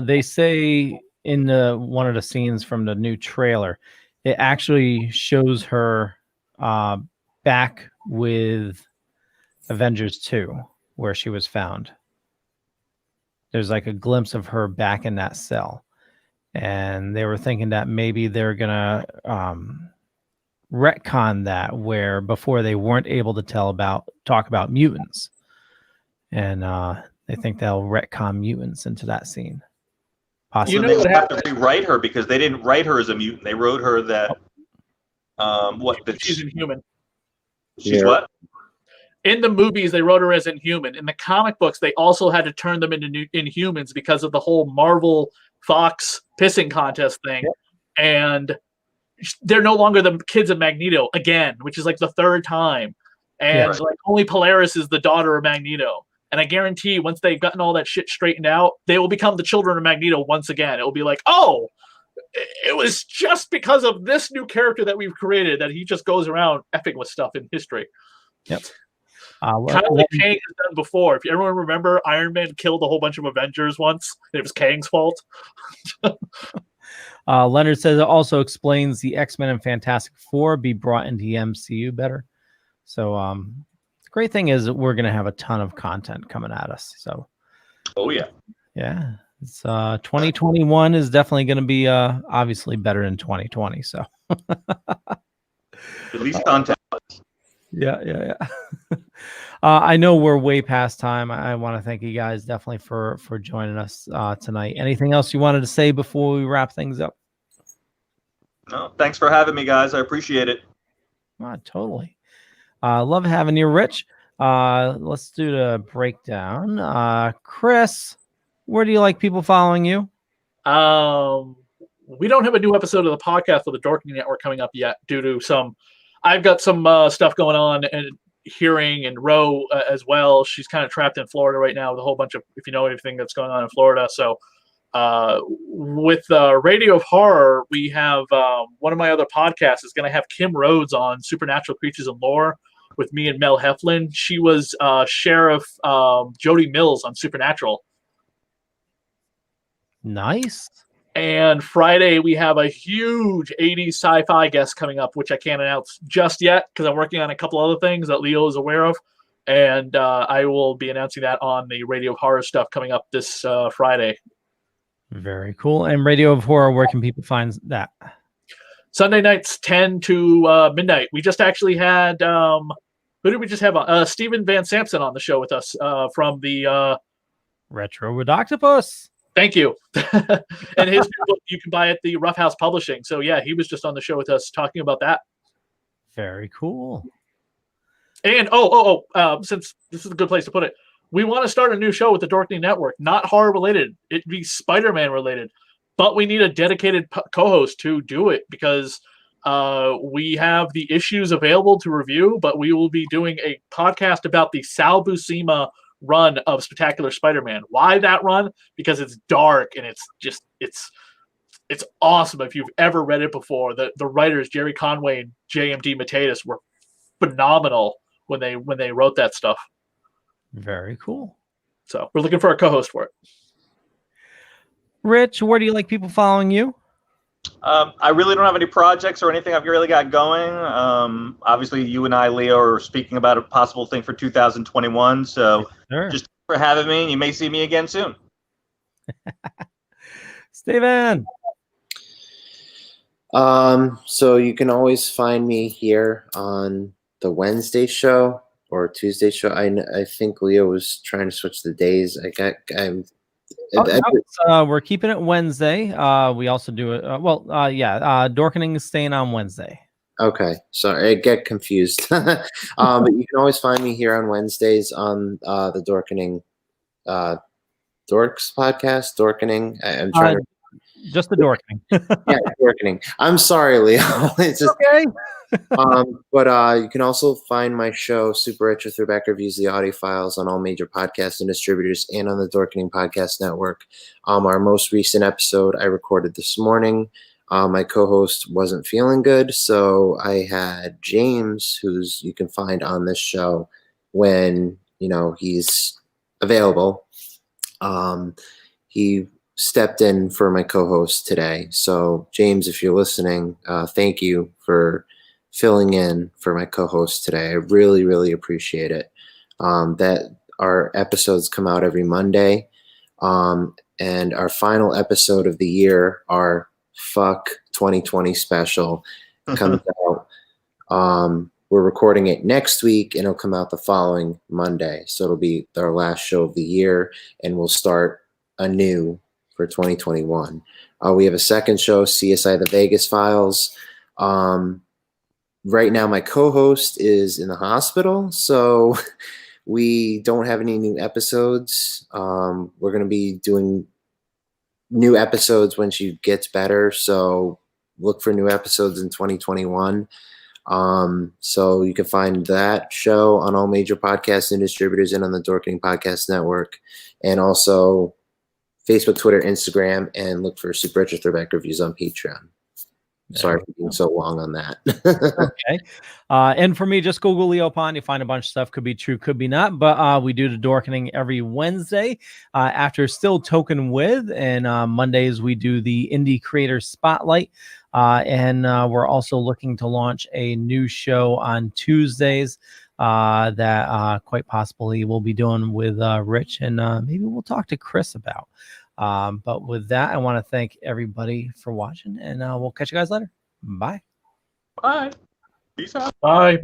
K: They say in one of the scenes from the new trailer, it actually shows her back with Avengers 2, where she was found. There's like a glimpse of her back in that cell. And they were thinking that maybe they're going to retcon that, where before they weren't able to talk about mutants, and they think they'll retcon mutants into that scene.
N: Possibly. They would have to rewrite her because they didn't write her as a mutant. They wrote her that
M: she's Inhuman.
N: She's what?
M: In the movies, they wrote her as Inhuman. In the comic books, they also had to turn them into Inhumans because of the whole Marvel Fox pissing contest thing, and they're no longer the kids of Magneto again, which is like the third time. And like only Polaris is the daughter of Magneto. And I guarantee once they've gotten all that shit straightened out, they will become the children of Magneto once again. It will be like, oh, it was just because of this new character that we've created that he just goes around effing with stuff in history.
K: Yep.
M: Kind of like Kang has done before. If everyone remember, Iron Man killed a whole bunch of Avengers once. It was Kang's fault.
K: Leonard says it also explains the X-Men and Fantastic Four be brought into the MCU better. So the great thing is that we're going to have a ton of content coming at us. So, yeah, it's 2021 is definitely going to be obviously better than 2020. So
N: at least content.
K: Yeah. I know we're way past time. I want to thank you guys definitely for joining us tonight. Anything else you wanted to say before we wrap things up?
N: No, thanks for having me, guys. I appreciate it.
K: Totally. Love having you, Rich. Let's do the breakdown. Chris, where do you like people following you?
M: We don't have a new episode of the podcast for the Dorkening Network coming up yet due to I've got some stuff going on and hearing and Ro as well. She's kind of trapped in Florida right now with a whole bunch of, if you know anything that's going on in Florida. So with Radio of Horror, we have one of my other podcasts is going to have Kim Rhodes on Supernatural Creatures and Lore with me and Mel Heflin. She was Sheriff Jody Mills on Supernatural.
K: Nice.
M: And Friday, we have a huge 80s sci-fi guest coming up, which I can't announce just yet because I'm working on a couple other things that Leo is aware of. And I will be announcing that on the Radio of Horror stuff coming up this Friday.
K: Very cool. And Radio of Horror, where can people find that?
M: Sunday nights, 10 to midnight. We just actually had, who did we just have? Stephen Van Sampson on the show with us from the
K: Retro with Octopus.
M: Thank you. And his new book you can buy at the Rough House Publishing. So yeah, he was just on the show with us talking about that.
K: Very cool.
M: And since this is a good place to put it, we want to start a new show with the Dorkening Network, not horror related. It'd be Spider-Man related, but we need a dedicated co-host to do it because we have the issues available to review, but we will be doing a podcast about the Sal Buscema run of Spectacular Spider-Man. Why that run? Because it's dark and it's awesome. If you've ever read it before, the writers Jerry Conway and J.M.D. Mateus were phenomenal when they wrote that stuff.
K: Very cool.
M: So we're looking for a co-host for it.
K: Rich, where do you like people following you?
N: I really don't have any projects or anything I've really got going. Obviously, you and I, Leo, are speaking about a possible thing for 2021. So just for having me, you may see me again soon.
K: Steven.
L: So you can always find me here on the Wednesday show or Tuesday show. I think Leo was trying to switch the days.
K: We're keeping it Wednesday. We also do it. Dorkening is staying on Wednesday.
L: Okay, sorry, I get confused. But you can always find me here on Wednesdays on the Dorkening Dorks podcast. Dorkening. I'm trying to.
K: Just the Dorkening.
L: Yeah, Dorkening. I'm sorry, Leo. It's just,
K: okay.
L: But you can also find my show, Super Retro Throwback Reviews, the audio files on all major podcasts and distributors and on the Dorkening Podcast Network. Our most recent episode I recorded this morning. My co-host wasn't feeling good, so I had James, who's you can find on this show when he's available. He stepped in for my co-host today. So James, if you're listening, thank you for filling in for my co-host today. I really, really appreciate it. That our episodes come out every Monday. And our final episode of the year, our Fuck 2020 special, comes out. We're recording it next week and it'll come out the following Monday. So it'll be our last show of the year and we'll start anew for 2021. We have a second show, CSI The Vegas Files. Right now, my co-host is in the hospital, so we don't have any new episodes. We're going to be doing new episodes when she gets better, so look for new episodes in 2021. So you can find that show on all major podcasts and distributors and on the Dorkening Podcast Network, and also Facebook, Twitter, Instagram, and look for Super Retro Throwback Reviews on Patreon. Sorry for being so long on that.
K: Okay. And for me, just Google Leo Pond. You find a bunch of stuff. Could be true, could be not. But we do the Dorkening every Wednesday after Still Token With. And Mondays, we do the Indie Creator Spotlight. And we're also looking to launch a new show on Tuesdays that quite possibly we'll be doing with Rich. And maybe we'll talk to Chris about. But with that, I want to thank everybody for watching, and we'll catch you guys later. Bye.
N: Bye. Peace out.
M: Bye.